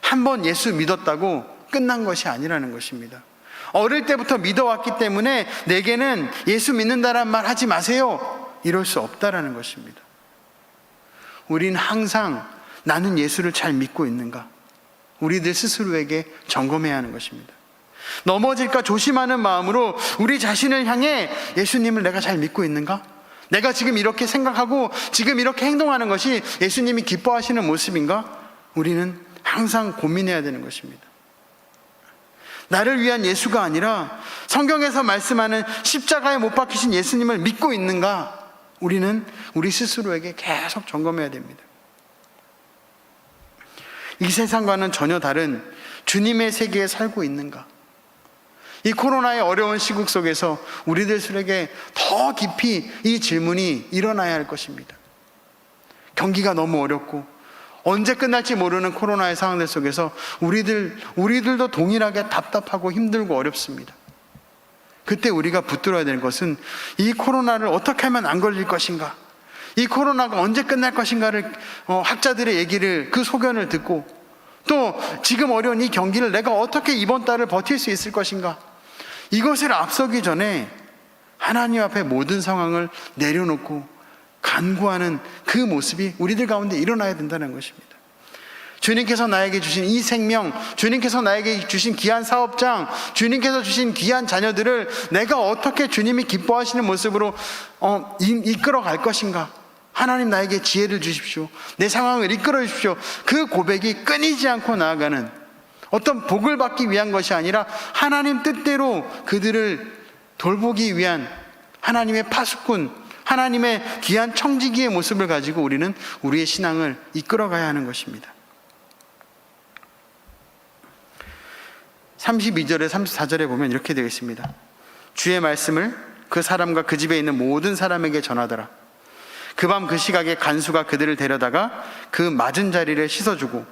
한번 예수 믿었다고 끝난 것이 아니라는 것입니다. 어릴 때부터 믿어왔기 때문에 내게는 예수 믿는다란 말 하지 마세요, 이럴 수 없다라는 것입니다. 우린 항상 나는 예수를 잘 믿고 있는가, 우리들 스스로에게 점검해야 하는 것입니다. 넘어질까 조심하는 마음으로 우리 자신을 향해 예수님을 내가 잘 믿고 있는가? 내가 지금 이렇게 생각하고 지금 이렇게 행동하는 것이 예수님이 기뻐하시는 모습인가? 우리는 항상 고민해야 되는 것입니다. 나를 위한 예수가 아니라 성경에서 말씀하는 십자가에 못 박히신 예수님을 믿고 있는가? 우리는 우리 스스로에게 계속 점검해야 됩니다. 이 세상과는 전혀 다른 주님의 세계에 살고 있는가? 이 코로나의 어려운 시국 속에서 우리들에게 더 깊이 이 질문이 일어나야 할 것입니다. 경기가 너무 어렵고 언제 끝날지 모르는 코로나의 상황들 속에서 우리들도 동일하게 답답하고 힘들고 어렵습니다. 그때 우리가 붙들어야 될 것은 이 코로나를 어떻게 하면 안 걸릴 것인가, 이 코로나가 언제 끝날 것인가를 학자들의 얘기를, 그 소견을 듣고, 또 지금 어려운 이 경기를 내가 어떻게 이번 달을 버틸 수 있을 것인가, 이것을 앞서기 전에 하나님 앞에 모든 상황을 내려놓고 간구하는 그 모습이 우리들 가운데 일어나야 된다는 것입니다. 주님께서 나에게 주신 이 생명, 주님께서 나에게 주신 귀한 사업장, 주님께서 주신 귀한 자녀들을 내가 어떻게 주님이 기뻐하시는 모습으로 이끌어 갈 것인가, 하나님 나에게 지혜를 주십시오, 내 상황을 이끌어 주십시오, 그 고백이 끊이지 않고 나아가는, 어떤 복을 받기 위한 것이 아니라 하나님 뜻대로 그들을 돌보기 위한 하나님의 파수꾼, 하나님의 귀한 청지기의 모습을 가지고 우리는 우리의 신앙을 이끌어가야 하는 것입니다. 32절에 34절에 보면 이렇게 되어 있습니다. 주의 말씀을 그 사람과 그 집에 있는 모든 사람에게 전하더라. 그 밤 그 시각에 간수가 그들을 데려다가 그 맞은 자리를 씻어주고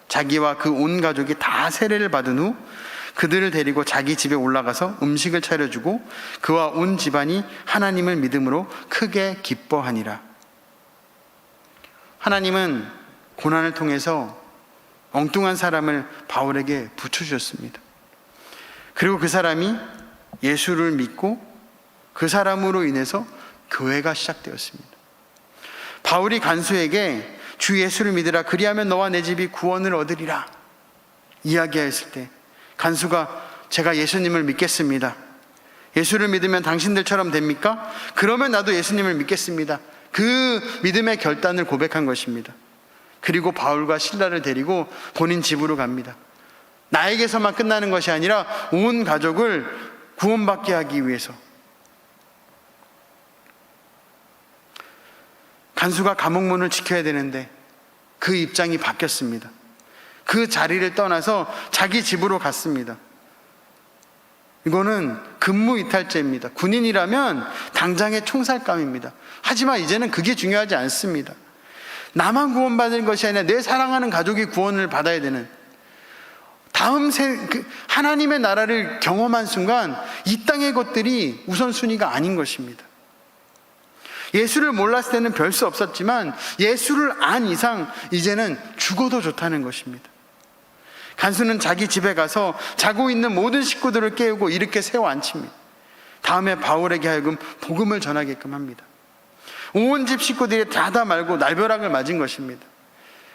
자기와 그 온 가족이 다 세례를 받은 후 그들을 데리고 자기 집에 올라가서 음식을 차려주고 그와 온 집안이 하나님을 믿음으로 크게 기뻐하니라. 하나님은 고난을 통해서 엉뚱한 사람을 바울에게 붙여주셨습니다. 그리고 그 사람이 예수를 믿고 그 사람으로 인해서 교회가 시작되었습니다. 바울이 간수에게 주 예수를 믿으라, 그리하면 너와 내 집이 구원을 얻으리라 이야기했을 때 간수가 제가 예수님을 믿겠습니다, 예수를 믿으면 당신들처럼 됩니까? 그러면 나도 예수님을 믿겠습니다, 그 믿음의 결단을 고백한 것입니다. 그리고 바울과 실라를 데리고 본인 집으로 갑니다. 나에게서만 끝나는 것이 아니라 온 가족을 구원받게 하기 위해서. 간수가 감옥문을 지켜야 되는데 그 입장이 바뀌었습니다. 그 자리를 떠나서 자기 집으로 갔습니다. 이거는 근무이탈죄입니다. 군인이라면 당장의 총살감입니다. 하지만 이제는 그게 중요하지 않습니다. 나만 구원받는 것이 아니라 내 사랑하는 가족이 구원을 받아야 되는, 하나님의 나라를 경험한 순간 이 땅의 것들이 우선순위가 아닌 것입니다. 예수를 몰랐을 때는 별 수 없었지만 예수를 안 이상 이제는 죽어도 좋다는 것입니다. 간수는 자기 집에 가서 자고 있는 모든 식구들을 깨우고 이렇게 세워 앉힙니다. 다음에 바울에게 하여금 복음을 전하게끔 합니다. 온 집 식구들이 다 말고 날벼락을 맞은 것입니다.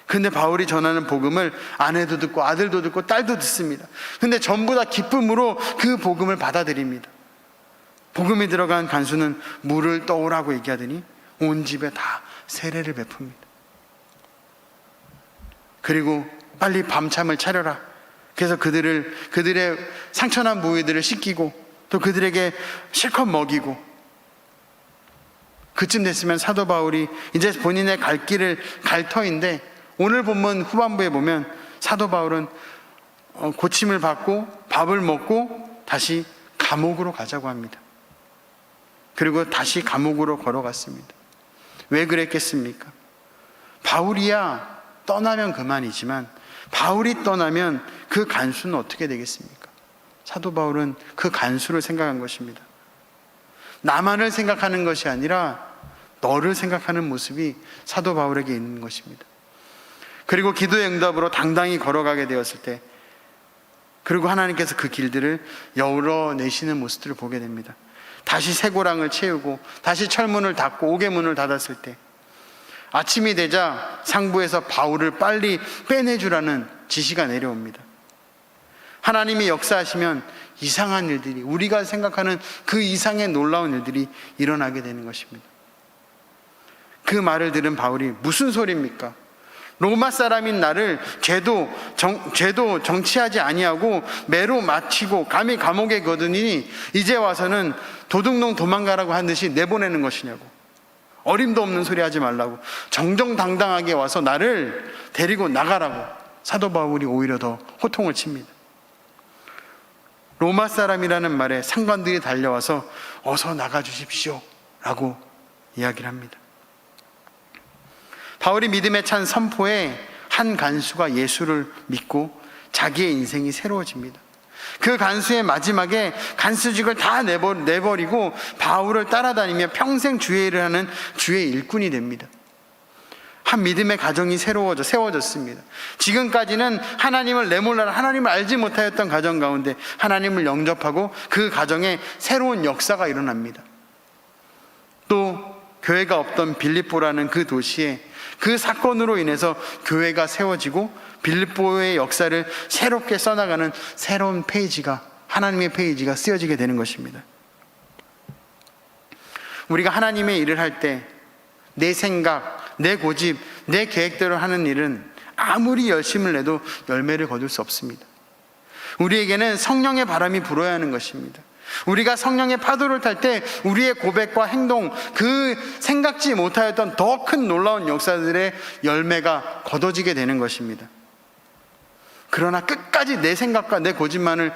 근데 바울이 전하는 복음을 아내도 듣고 아들도 듣고 딸도 듣습니다. 근데 전부 다 기쁨으로 그 복음을 받아들입니다. 복음이 들어간 간수는 물을 떠오라고 얘기하더니 온 집에 다 세례를 베풉니다. 그리고 빨리 밤참을 차려라. 그래서 그들의 상처난 부위들을 씻기고 또 그들에게 실컷 먹이고, 그쯤 됐으면 사도 바울이 이제 본인의 갈 길을 갈 터인데, 오늘 본문 후반부에 보면 사도 바울은 고침을 받고 밥을 먹고 다시 감옥으로 가자고 합니다. 그리고 다시 감옥으로 걸어갔습니다. 왜 그랬겠습니까? 바울이야 떠나면 그만이지만 바울이 떠나면 그 간수는 어떻게 되겠습니까? 사도 바울은 그 간수를 생각한 것입니다. 나만을 생각하는 것이 아니라 너를 생각하는 모습이 사도 바울에게 있는 것입니다. 그리고 기도의 응답으로 당당히 걸어가게 되었을 때, 그리고 하나님께서 그 길들을 열어내시는 모습들을 보게 됩니다. 다시 쇠고랑을 채우고 다시 철문을 닫고 옥외문을 닫았을 때, 아침이 되자 상부에서 바울을 빨리 빼내주라는 지시가 내려옵니다. 하나님이 역사하시면 이상한 일들이, 우리가 생각하는 그 이상의 놀라운 일들이 일어나게 되는 것입니다. 그 말을 들은 바울이 무슨 소리입니까? 로마 사람인 나를 죄도 정치하지 아니하고 매로 마치고 감히 감옥에 거두니 이제 와서는 도둑놈 도망가라고 한 듯이 내보내는 것이냐고. 어림도 없는 소리 하지 말라고, 정정당당하게 와서 나를 데리고 나가라고 사도 바울이 오히려 더 호통을 칩니다. 로마 사람이라는 말에 상관들이 달려와서 어서 나가주십시오 라고 이야기를 합니다. 바울이 믿음에 찬 선포에 한 간수가 예수를 믿고 자기의 인생이 새로워집니다. 그 간수의 마지막에 간수직을 다 내버리고 바울을 따라다니며 평생 주의 일을 하는 주의 일꾼이 됩니다. 한 믿음의 가정이 세워졌습니다. 지금까지는 하나님을 내몰라라, 하나님을 알지 못하였던 가정 가운데 하나님을 영접하고 그 가정에 새로운 역사가 일어납니다. 또 교회가 없던 빌립보라는 그 도시에 그 사건으로 인해서 교회가 세워지고 빌립보의 역사를 새롭게 써나가는 새로운 페이지가, 하나님의 페이지가 쓰여지게 되는 것입니다. 우리가 하나님의 일을 할 때 내 생각, 내 고집, 내 계획대로 하는 일은 아무리 열심을 내도 열매를 거둘 수 없습니다. 우리에게는 성령의 바람이 불어야 하는 것입니다. 우리가 성령의 파도를 탈 때 우리의 고백과 행동, 그 생각지 못하였던 더 큰 놀라운 역사들의 열매가 거둬지게 되는 것입니다. 그러나 끝까지 내 생각과 내 고집만을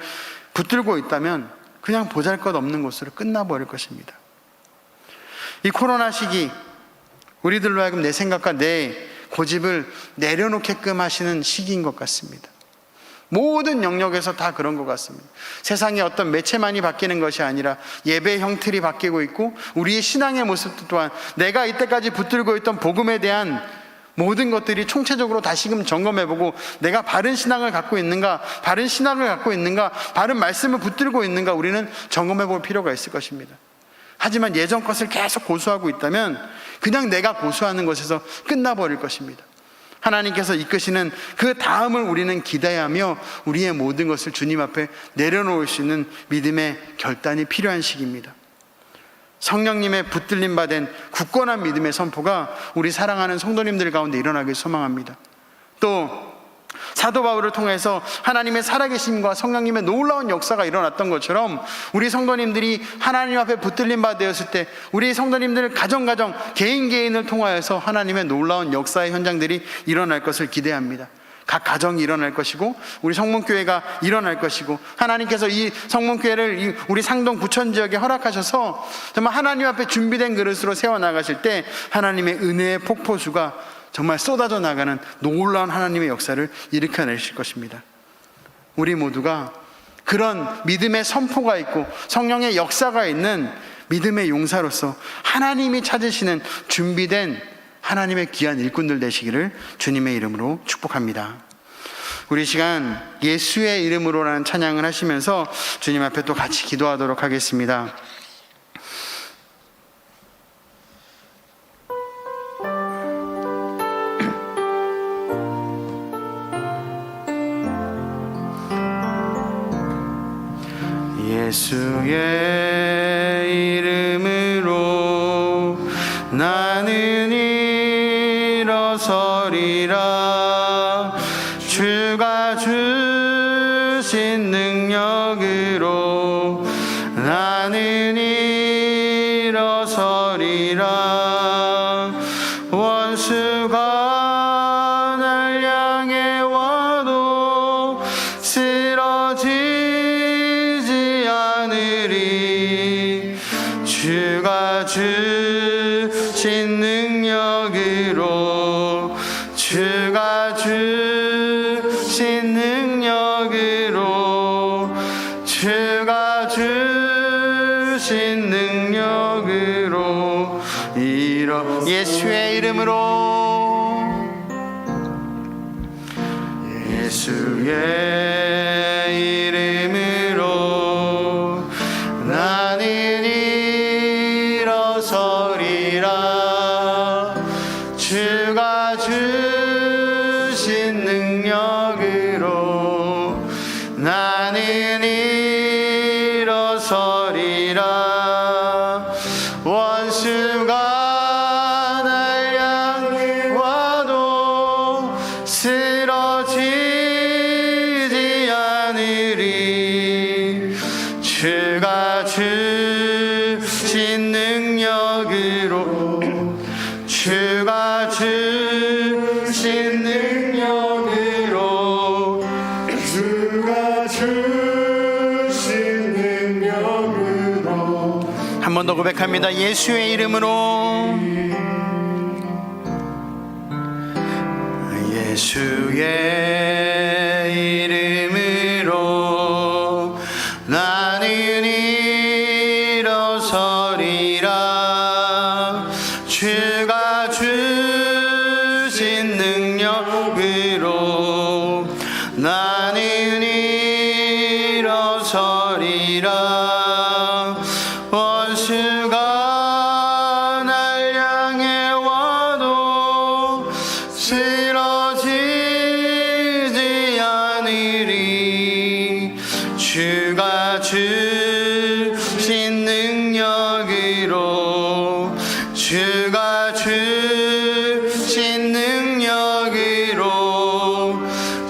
붙들고 있다면 그냥 보잘것없는 것으로 끝나버릴 것입니다. 이 코로나 시기, 우리들로 하여금 내 생각과 내 고집을 내려놓게끔 하시는 시기인 것 같습니다. 모든 영역에서 다 그런 것 같습니다. 세상의 어떤 매체만이 바뀌는 것이 아니라 예배의 형틀이 바뀌고 있고, 우리의 신앙의 모습도 또한 내가 이때까지 붙들고 있던 복음에 대한 모든 것들이 총체적으로 다시금 점검해보고, 내가 바른 신앙을 갖고 있는가, 바른 신학을 갖고 있는가, 바른 말씀을 붙들고 있는가, 우리는 점검해볼 필요가 있을 것입니다. 하지만 예전 것을 계속 고수하고 있다면 그냥 내가 고수하는 것에서 끝나버릴 것입니다. 하나님께서 이끄시는 그 다음을 우리는 기대하며 우리의 모든 것을 주님 앞에 내려놓을 수 있는 믿음의 결단이 필요한 시기입니다. 성령님의 붙들림 받은 굳건한 믿음의 선포가 우리 사랑하는 성도님들 가운데 일어나길 소망합니다. 또 사도 바울을 통해서 하나님의 살아계심과 성령님의 놀라운 역사가 일어났던 것처럼 우리 성도님들이 하나님 앞에 붙들림 받았을 때 우리 성도님들 가정 개인을 통하여서 하나님의 놀라운 역사의 현장들이 일어날 것을 기대합니다. 각 가정이 일어날 것이고 우리 성문교회가 일어날 것이고, 하나님께서 이 성문교회를 우리 상동 부천 지역에 허락하셔서 정말 하나님 앞에 준비된 그릇으로 세워나가실 때 하나님의 은혜의 폭포수가 정말 쏟아져 나가는 놀라운 하나님의 역사를 일으켜내실 것입니다. 우리 모두가 그런 믿음의 선포가 있고 성령의 역사가 있는 믿음의 용사로서 하나님이 찾으시는 준비된 하나님의 귀한 일꾼들 되시기를 주님의 이름으로 축복합니다. 우리 시간 예수의 이름으로라는 찬양을 하시면서 주님 앞에 또 같이 기도하도록 하겠습니다. 예수의 이름으로 나는 일어서리라. 주가 주신 능력으로 나는 일어서리라. 원수가 날 향해 와도 쓰러지지 않으리. 주가 주신 능력으로, 주가 주신 능력으로, 주가 주신 능력으로 예수의 이름으로 예수의 이름으로 나는 일어서리라. 주가 주신 능력으로 나는 일어서리라. 원수가 날 향해 와도 쓰러지지 않으리. 주가 주신 능력으로 주가 주신 능력으로 주가 주신 능력으로 한 번 더 고백합니다. 예수의 이름으로 예수의 이름으로 나는 일어서리라. 주가 주신 능력으로 나는 일어서리라. 원수가 날 향해 와도 쓰러지지 않으리. 주가 주신 능력으로 주가 주신 능력으로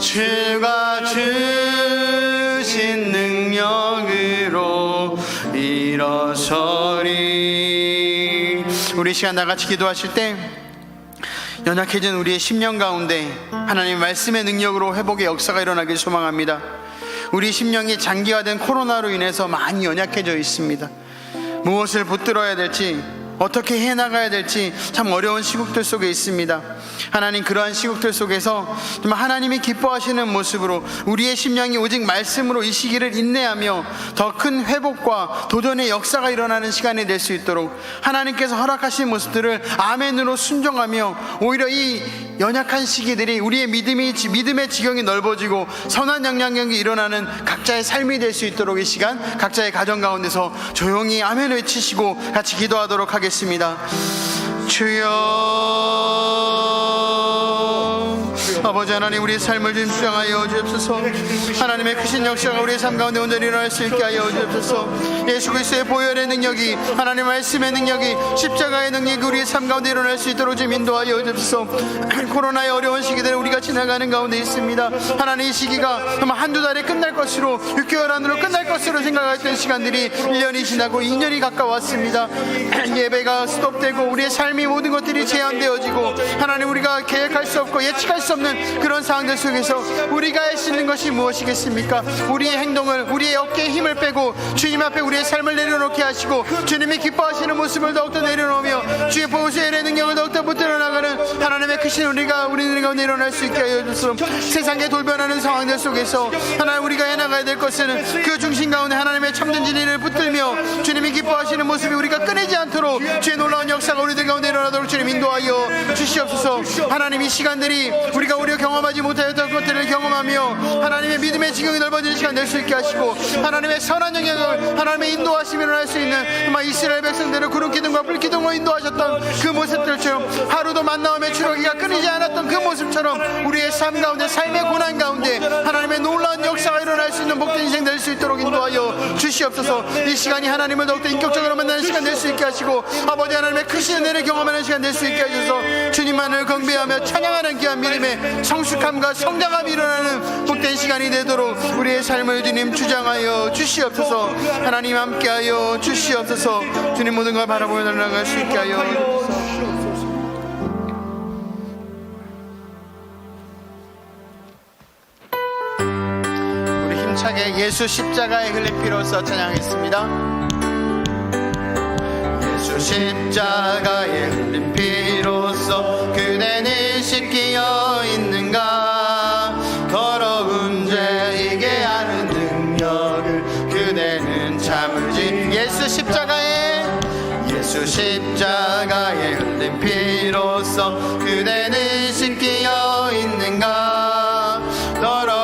주가 주신 능력으로 일어서리. 우리 시간 나같이 기도하실 때 연약해진 우리의 심령 가운데 하나님 말씀의 능력으로 회복의 역사가 일어나길 소망합니다. 우리 심령이 장기화된 코로나로 인해서 많이 연약해져 있습니다. 무엇을 붙들어야 될지, 어떻게 해나가야 될지 참 어려운 시국들 속에 있습니다. 하나님, 그러한 시국들 속에서 정말 하나님이 기뻐하시는 모습으로 우리의 심령이 오직 말씀으로 이 시기를 인내하며 더 큰 회복과 도전의 역사가 일어나는 시간이 될 수 있도록 하나님께서 허락하신 모습들을 아멘으로 순종하며 오히려 이 연약한 시기들이 우리의 믿음의 지경이 넓어지고 선한 영향력이 일어나는 각자의 삶이 될 수 있도록 이 시간 각자의 가정 가운데서 조용히 아멘 외치시고 같이 기도하도록 하겠습니다. 주여, 아버지 하나님, 우리의 삶을 좀 주장하여 주옵소서. 하나님의 크신 역사가 우리의 삶 가운데 오늘 일어날 수 있게 하여 주옵소서. 예수 그리스도의 보혈의 능력이, 하나님 말씀의 능력이, 십자가의 능력이 우리의 삶 가운데 일어날 수 있도록 좀 인도하여 주옵소서. 코로나의 어려운 시기들을 우리가 지나가는 가운데 있습니다. 하나님, 이 시기가 정말 한두 달에 끝날 것으로, 6개월 안으로 끝날 것으로 생각했던 시간들이 1년이 지나고 2년이 가까웠습니다. 예배가 스톱되고 우리의 삶이 모든 것들이 제한되어지고 하나님, 우리가 계획할 수 없고 예측할 수 없는 그런 상황들 속에서 우리가 할 수 있는 것이 무엇이겠습니까? 우리의 행동을, 우리의 어깨에 힘을 빼고 주님 앞에 우리의 삶을 내려놓게 하시고 주님이 기뻐하시는 모습을 더욱더 내려놓으며 주의 보호수의 능력을 더욱더 붙들어 나가는 하나님의 크신 우리들 가운데 일어날 수 있게 하여 주소서. 세상에 돌변하는 상황들 속에서 하나님, 우리가 해나가야 될 것은 그 중심 가운데 하나님의 참된 진리를 붙들며 주님이 기뻐하시는 모습이 우리가 끊이지 않도록 주의 놀라운 역사가 우리들 가운데 일어나도록 주님 인도하여 주시옵소서. 하나님, 이 시간들이 우리가 우리가 경험하지 못하였던 것들을 경험하며 하나님의 믿음의 지경이 넓어지는 시간 될 수 있게 하시고 하나님의 선한 영향을 하나님의 인도하심이 일어날 수 있는 정말 이스라엘 백성들을 구름 기둥과 불 기둥으로 인도하셨던 그 모습들처럼 하루도 만나오며 추러기가 끊이지 않았던 그 모습처럼 우리의 삶 가운데, 삶의 고난 가운데 하나님의 놀라운 역사가 일어날 수 있는 복된 인생 될 수 있도록 인도하여 주시옵소서. 이 시간이 하나님을 더욱더 인격적으로 만나는 시간 될 수 있게 하시고 아버지 하나님의 크신 은혜를 경험하는 시간 될 수 있게 하셔서 주님만을 경배하며 찬양하는 귀한 믿음의 성숙함과 성장함이 일어나는 복된 시간이 되도록 우리의 삶을 주님 주장하여 주시옵소서. 하나님 함께하여 주시옵소서. 주님 모든 걸 바라보며 나아갈 수 있게 하여 주시옵소서. 우리 힘차게 예수 십자가의 흘린 피로써 찬양했습니다. 예수 십자가의 흘린 피로써 그대는 씻기어 있는가. 더러운 죄 이게 하는 능력을 그대는 참을지. 예수 십자가의 흘린 피로써 그대는 씻기어 있는가. 더러운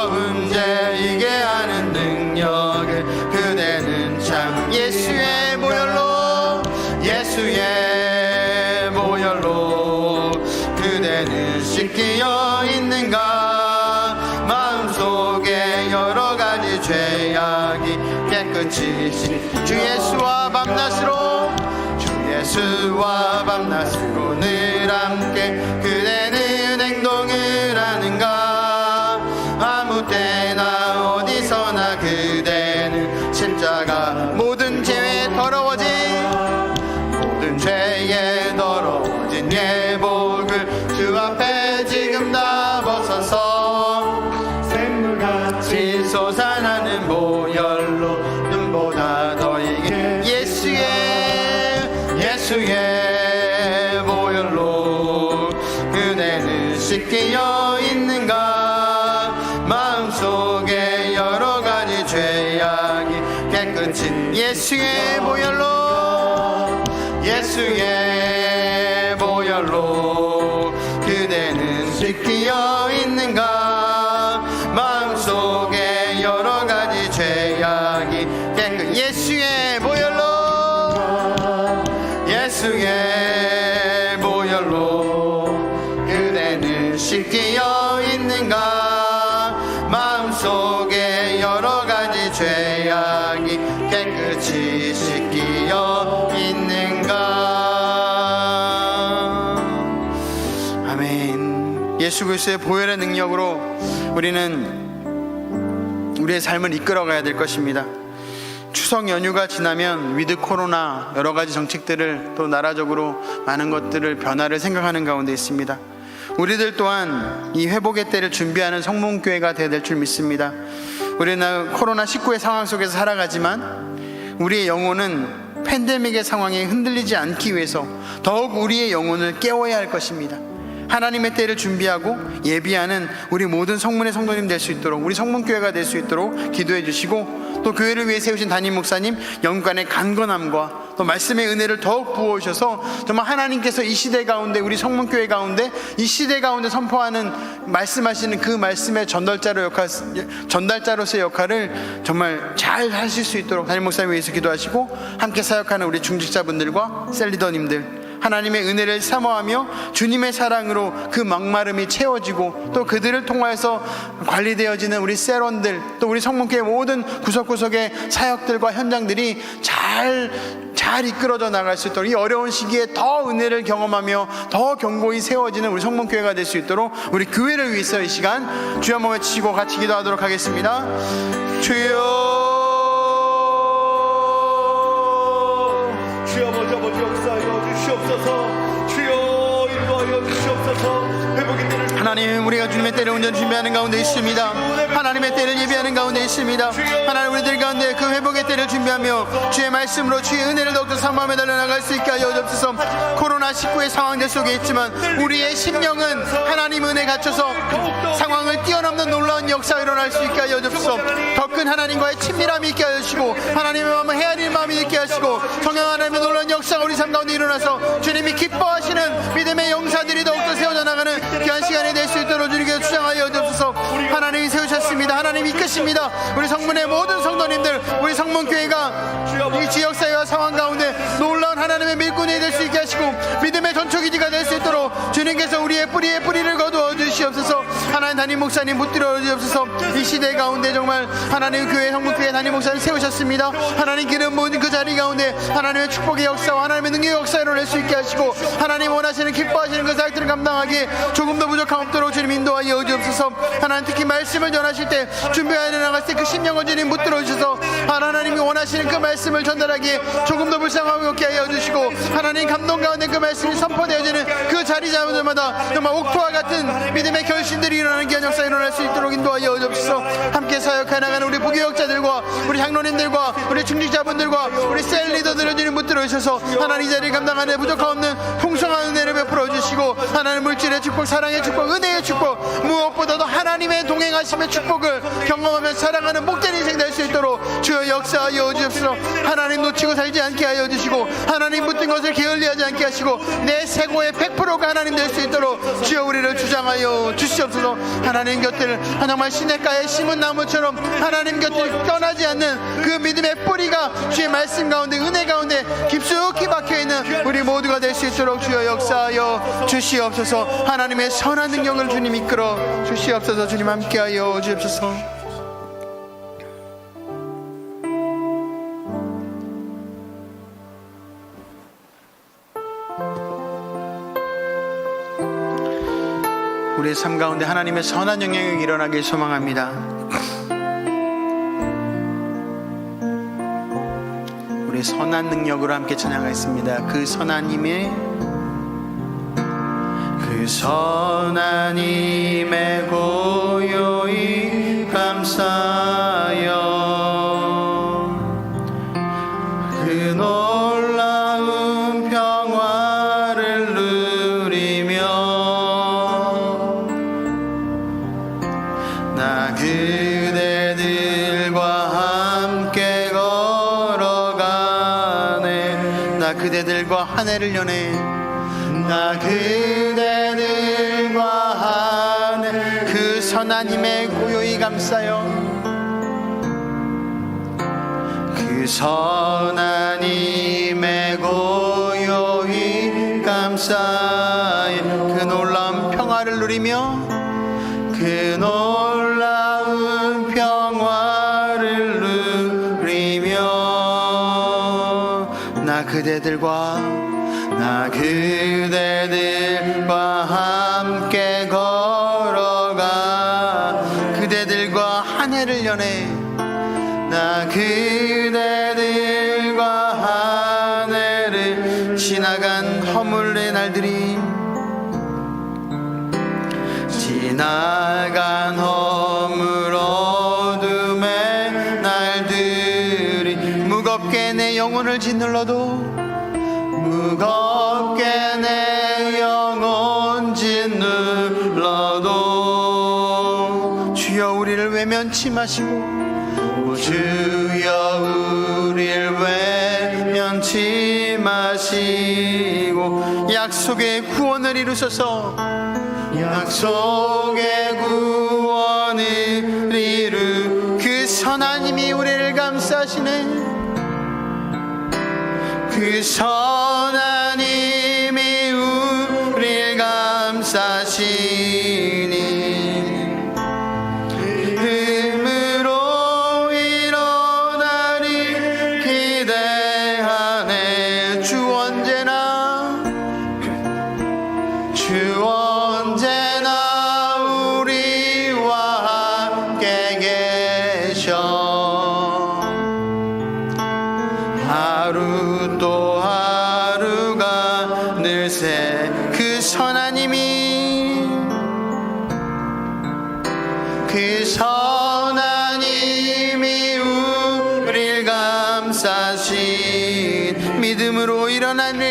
끼어 있는가 마음속에 여러 가지 죄악이 깨끗이 주 예수와 밤낮으로 주 예수와 밤낮으로 늘 함께 그대는 행동을 하는가 아무 때나 어디서나 그대는 십자가 모든 죄에 더러워진 모든 죄에 더러워진 예복을 주 앞에 지금 다 벗어서 샘물같이 솟아나는 보혈로 눈보다 더 이긴 예수의 보혈로 그대는 씻기어 있는가 마음속에 여러 가지 죄악이 깨끗이 예수의 보혈로 그대는 씻기어 있는가 마음속에 여러 가지 죄악이 깨끗이 예수의 보혈로 그대는 씻기어 있는가 마음속에 여러 가지 죄악이 깨끗이 씻기어 있는가. 아멘. 예수 그리스도의 보혈의 능력으로 우리는 우리의 삶을 이끌어가야 될 것입니다. 추석 연휴가 지나면 위드 코로나 여러 가지 정책들을 또 나라적으로 많은 것들을 변화를 생각하는 가운데 있습니다. 우리들 또한 이 회복의 때를 준비하는 성문교회가 되어야 될 줄 믿습니다. 우리는 코로나19의 상황 속에서 살아가지만 우리의 영혼은 팬데믹의 상황에 흔들리지 않기 위해서 더욱 우리의 영혼을 깨워야 할 것입니다. 하나님의 때를 준비하고 예비하는 우리 모든 성문의 성도님 될 수 있도록, 우리 성문교회가 될 수 있도록 기도해 주시고, 또 교회를 위해 세우신 담임 목사님 영간의 강건함과 또 말씀의 은혜를 더욱 부어주셔서 정말 하나님께서 이 시대 가운데, 우리 성문교회 가운데, 이 시대 가운데 선포하는 말씀하시는 그 말씀의 전달자로서의 역할을 정말 잘 하실 수 있도록 담임 목사님 위해서 기도하시고, 함께 사역하는 우리 중직자분들과 셀리더님들 하나님의 은혜를 사모하며 주님의 사랑으로 그 목마름이 채워지고, 또 그들을 통하여서 관리되어지는 우리 세론들, 또 우리 성문교회 모든 구석구석의 사역들과 현장들이 잘 이끌어져 나갈 수 있도록, 이 어려운 시기에 더 은혜를 경험하며 더 견고히 세워지는 우리 성문교회가 될 수 있도록 우리 교회를 위해서 이 시간 주여 한번 외치고 같이 기도하도록 하겠습니다. 주여 아버지 역사하여 주시옵소서. 주여 인도하여 주시옵소서. 회복의 때를 하나님, 우리가 주님의 때를 온전히 준비하는 가운데 있습니다. 하나님의 때를 예비하는 가운데 있습니다. 하나님, 우리들 가운데 그 회복의 때를 준비하며 주의 말씀으로 주의 은혜를 더욱더 사모하며 달려나갈 수 있게 하여 주옵소서. 코로나19의 상황들 속에 있지만 우리의 심령은 하나님 은혜 갇혀서 상황을 뛰어넘는 놀라운 역사가 일어날 수 있게 하여 주옵소서. 더 큰 하나님과의 친밀함이 있게 하여 주시고, 하나님의 마음을 헤아리는 마음이 있게 하시고, 성령 하나님의 놀라운 역사가 우리 삶 가운데 일어나서 주님이 기뻐하시는 믿음의 용사들이 더욱더 세워져 나가는 귀한 시간이 될 수 있도록 주님께 주장하여 주옵소서. 하나님이 세우셨습니다. 하나님 이끄십니다. 우리 성문의 모든 성도님들, 우리 성문교회가 이 지역사회와 상황 가운데 놀라운 하나님의 밀꾼이 될 수 있게 하시고, 믿음의 전초기지가 될 수 있도록 주님께서 우리의 뿌리를 거두어 주시옵소서. 하나님, 담임 목사님 붙들어 주옵소서. 이 시대 가운데 정말 하나님 교회, 성문교회 담임 목사님 세우셨습니다. 하나님, 그는 모든 그 자리 가운데 하나님의 축복의 역사와 하나님의 능력의 역사를 일어날 수 있게 하시고, 하나님 원하시는 기뻐하시는 그 사역들을 감당하기에 조금 더 부족함 없도록 주님 인도하여 주옵소서. 하나님, 특히 말씀을 전하실 때, 준비하여 나갈 때 그 심령을 주님 붙들어 주셔서 하나님이 원하시는 그 말씀을 전달하기에 조금 더 불쌍하고 없게 하여 주시고, 하나님 감동 가운데 그 말씀이 선포되어지는 그 자리 자마다 정말 옥토와 같은 믿음의 결신들이 일어나는 귀한 역사가 일어날 수 있도록 인도하여 주옵소서. 함께 사역해 나가는 우리 부교역자들과 우리 장로님들과 우리 중직자분들과 우리 셀 리더들을 주님 붙들어 주셔서 하나님 이 자리를 감당하는 부족함 없는 풍성한 은혜를 베풀어 주시고, 하나님 물질의 축복, 사랑의 축복, 은혜의 축복, 무엇보다도 하나님의 동행하는 행하심의 축복을 경험하며 살아가는 복된 인생 될 수 있도록 주여 역사하여 주옵소서. 하나님 놓치고 살지 않게 하여 주시고, 하나님 붙든 것을 게을리하지 않게 하시고, 내 세고의 100%가 하나님 될 수 있도록 주여 우리를 주장하여 주시옵소서. 하나님 곁을 정말 시냇가에 심은 나무처럼 하나님 곁을 떠나지 않는 그 믿음의 뿌리가 주의 말씀 가운데, 은혜 가운데 깊숙이 박혀있는 우리 모두가 될 수 있도록 주여 역사하여 주시옵소서. 하나님의 선한 능력을 주님 이끌어 주시옵소서. 주님 함께하여 주옵소서. 우리의 삶 가운데 하나님의 선한 영향이 일어나길 소망합니다. 우리 선한 능력으로 함께 찬양하겠습니다. 그 선한 힘에 고요히 감사하여 그 놀라운 평화를 누리며 나 그대들과 함께 걸어가네. 나 그대들과 한 해를 여네. 나 그대들과 한 해 그 선한 힘에 고요히 감싸요. 그 선한 힘에 고요히 감싸요. 그 놀라운 평화를 누리며 그 놀라운 평화를 누리며 나 그대들과 함께 걸어가 그대들과 한 해를 여네. 나 그대들과 한 해를 지나간 허물의 날들이 지나간 허물 어둠의 날들이 무겁게 내 영혼을 짓눌러도 무겁게 내 영혼 짓눌러도 주여 우리를 외면치 마시고 주여 우리를 외면치 마시고 약속의 구원을 이루소서. 약속의 구원을 이루 그 선한 힘이 우리를 감싸시네. 그 선한 힘이 우리를 감싸시니 믿음으로 일어나리 기대하네. 주 언제나 우리와 함께 계셔. 하루 또 하루가 늘새 그 선한 힘이 우리를 감싸신 믿음으로 일어나니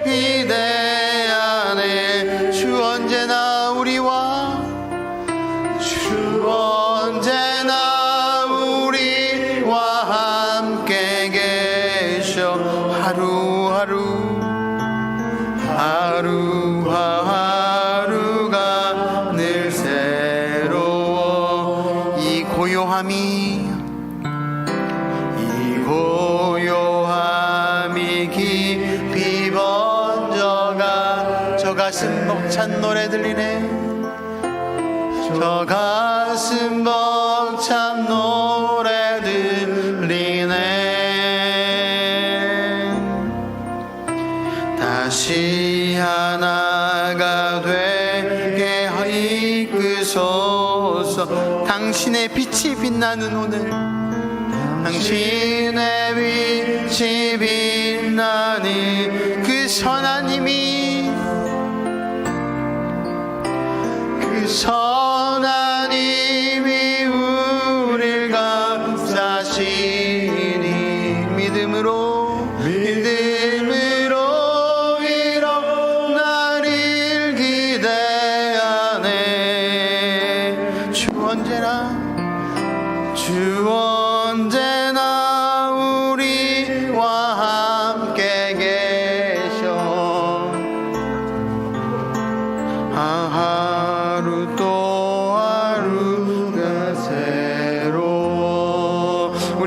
기대하네. 주 언제나 우리와 함께 계셔. 하루하루가 늘 새로워. 이 고요함이 깊이 번져가 저 가슴 벅찬 노래 들리네. 저 가슴 벅찬 노래 들리네. 다시 하나가 되게 이끄소서. 당신의 빛이 빛나는 오늘, 당신의 빛이 빛나는 그 선한 힘이 우리를 감싸시니 믿음으로 일어나리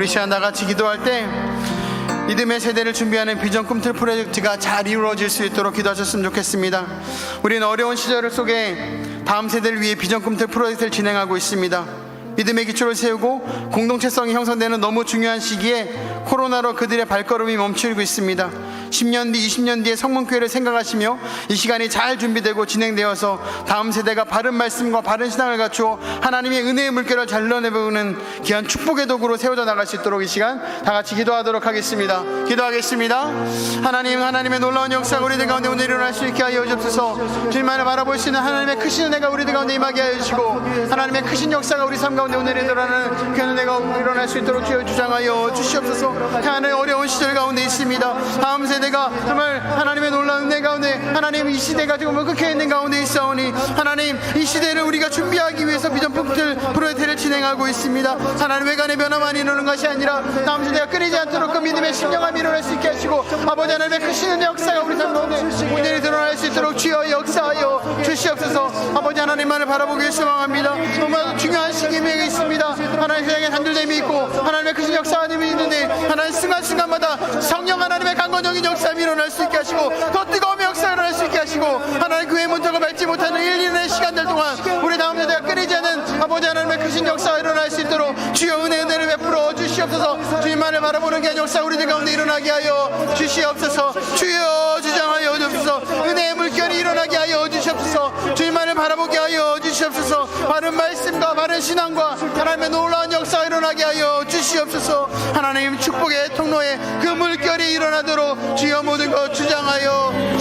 우리 시간 다 같이 기도할 때 믿음의 세대를 준비하는 비전 꿈틀 프로젝트가 잘 이루어질 수 있도록 기도하셨으면 좋겠습니다. 우리는 어려운 시절 속에 다음 세대를 위해 비전 꿈틀 프로젝트를 진행하고 있습니다. 믿음의 기초를 세우고 공동체성이 형성되는 너무 중요한 시기에 코로나로 그들의 발걸음이 멈추고 있습니다. 10년 뒤, 20년 뒤에 성문교회를 생각하시며 이 시간이 잘 준비되고 진행되어서 다음 세대가 바른 말씀과 바른 신앙을 갖추어 하나님의 은혜의 물결을 잘라내보는 귀한 축복의 도구로 세워져 나갈 수 있도록 이 시간 다 같이 기도하도록 하겠습니다. 기도하겠습니다. 하나님, 하나님의 놀라운 역사가 우리들 가운데 오늘 일어날 수 있게 하여 주옵소서. 주님만을 바라볼 수 있는 하나님의 크신 은혜가 우리들 가운데 임하게 하여 주시고 하나님의 크신 역사가 우리 삶 가운데 오늘 일어나는 그 은혜가 일어날 수 있도록 주여 주장하여 주시옵소서. 하나님의 어려운 시절 가운데 있습니다. 다음 세대가 정말 하나님의 놀라운 은혜 가운데 하나님 이 시대가 지금 흑해 있는 가운데 있사오니 하나님 이 시대를 우리가 준비하기 위해서 비전 꿈틀 프로젝트를 진행하고 있습니다. 하나님 외관의 변화만 이루는 것이 아니라 다음 세대가 끊이지 않도록 그 믿음의 신령함이 일어날 수 있게 하시고 아버지 하나님의 크신 은혜 역사가 우리 삶 가운데 온전히 드러날 수 있도록 주여 역사하여 주시옵소서. 아버지 하나님만을 바라보길 소망합니다. 정말 중요한 시기에 있습니다. 하나님 세상에 단절됨이 있고 하나님의 크신 역사가 있는데 하나님 순간순간마다 성령 하나님의 강건적인 역사가 일어날 수 있게 하시고 더 뜨거운 역사가 일어날 수 있게 하시고 하나님 그의 문턱을 밟지 못하는 1년의 시간들 동안 우리 다음 세대가 끊이지 않은 아버지 하나님의 크신 역사가 일어날 수 있도록 주여 은혜를 베풀어 주시옵소서. 주님만을 바라보는 게 역사 우리들 가운데 일어나게 하여 주시옵소서. 주여 주장하여 주옵소서. 은혜의 물결이 일어나게 하여 주시옵소서. 주님만을 바라보게 하여 주시옵소서. 바른 말씀과 바른 신앙과 하나님의 놀라운 역사가 일어나게 하여 주시옵소서. 하나님 축복의 통로에 그 물결이 일어나도록 주여 모든 것 주장하여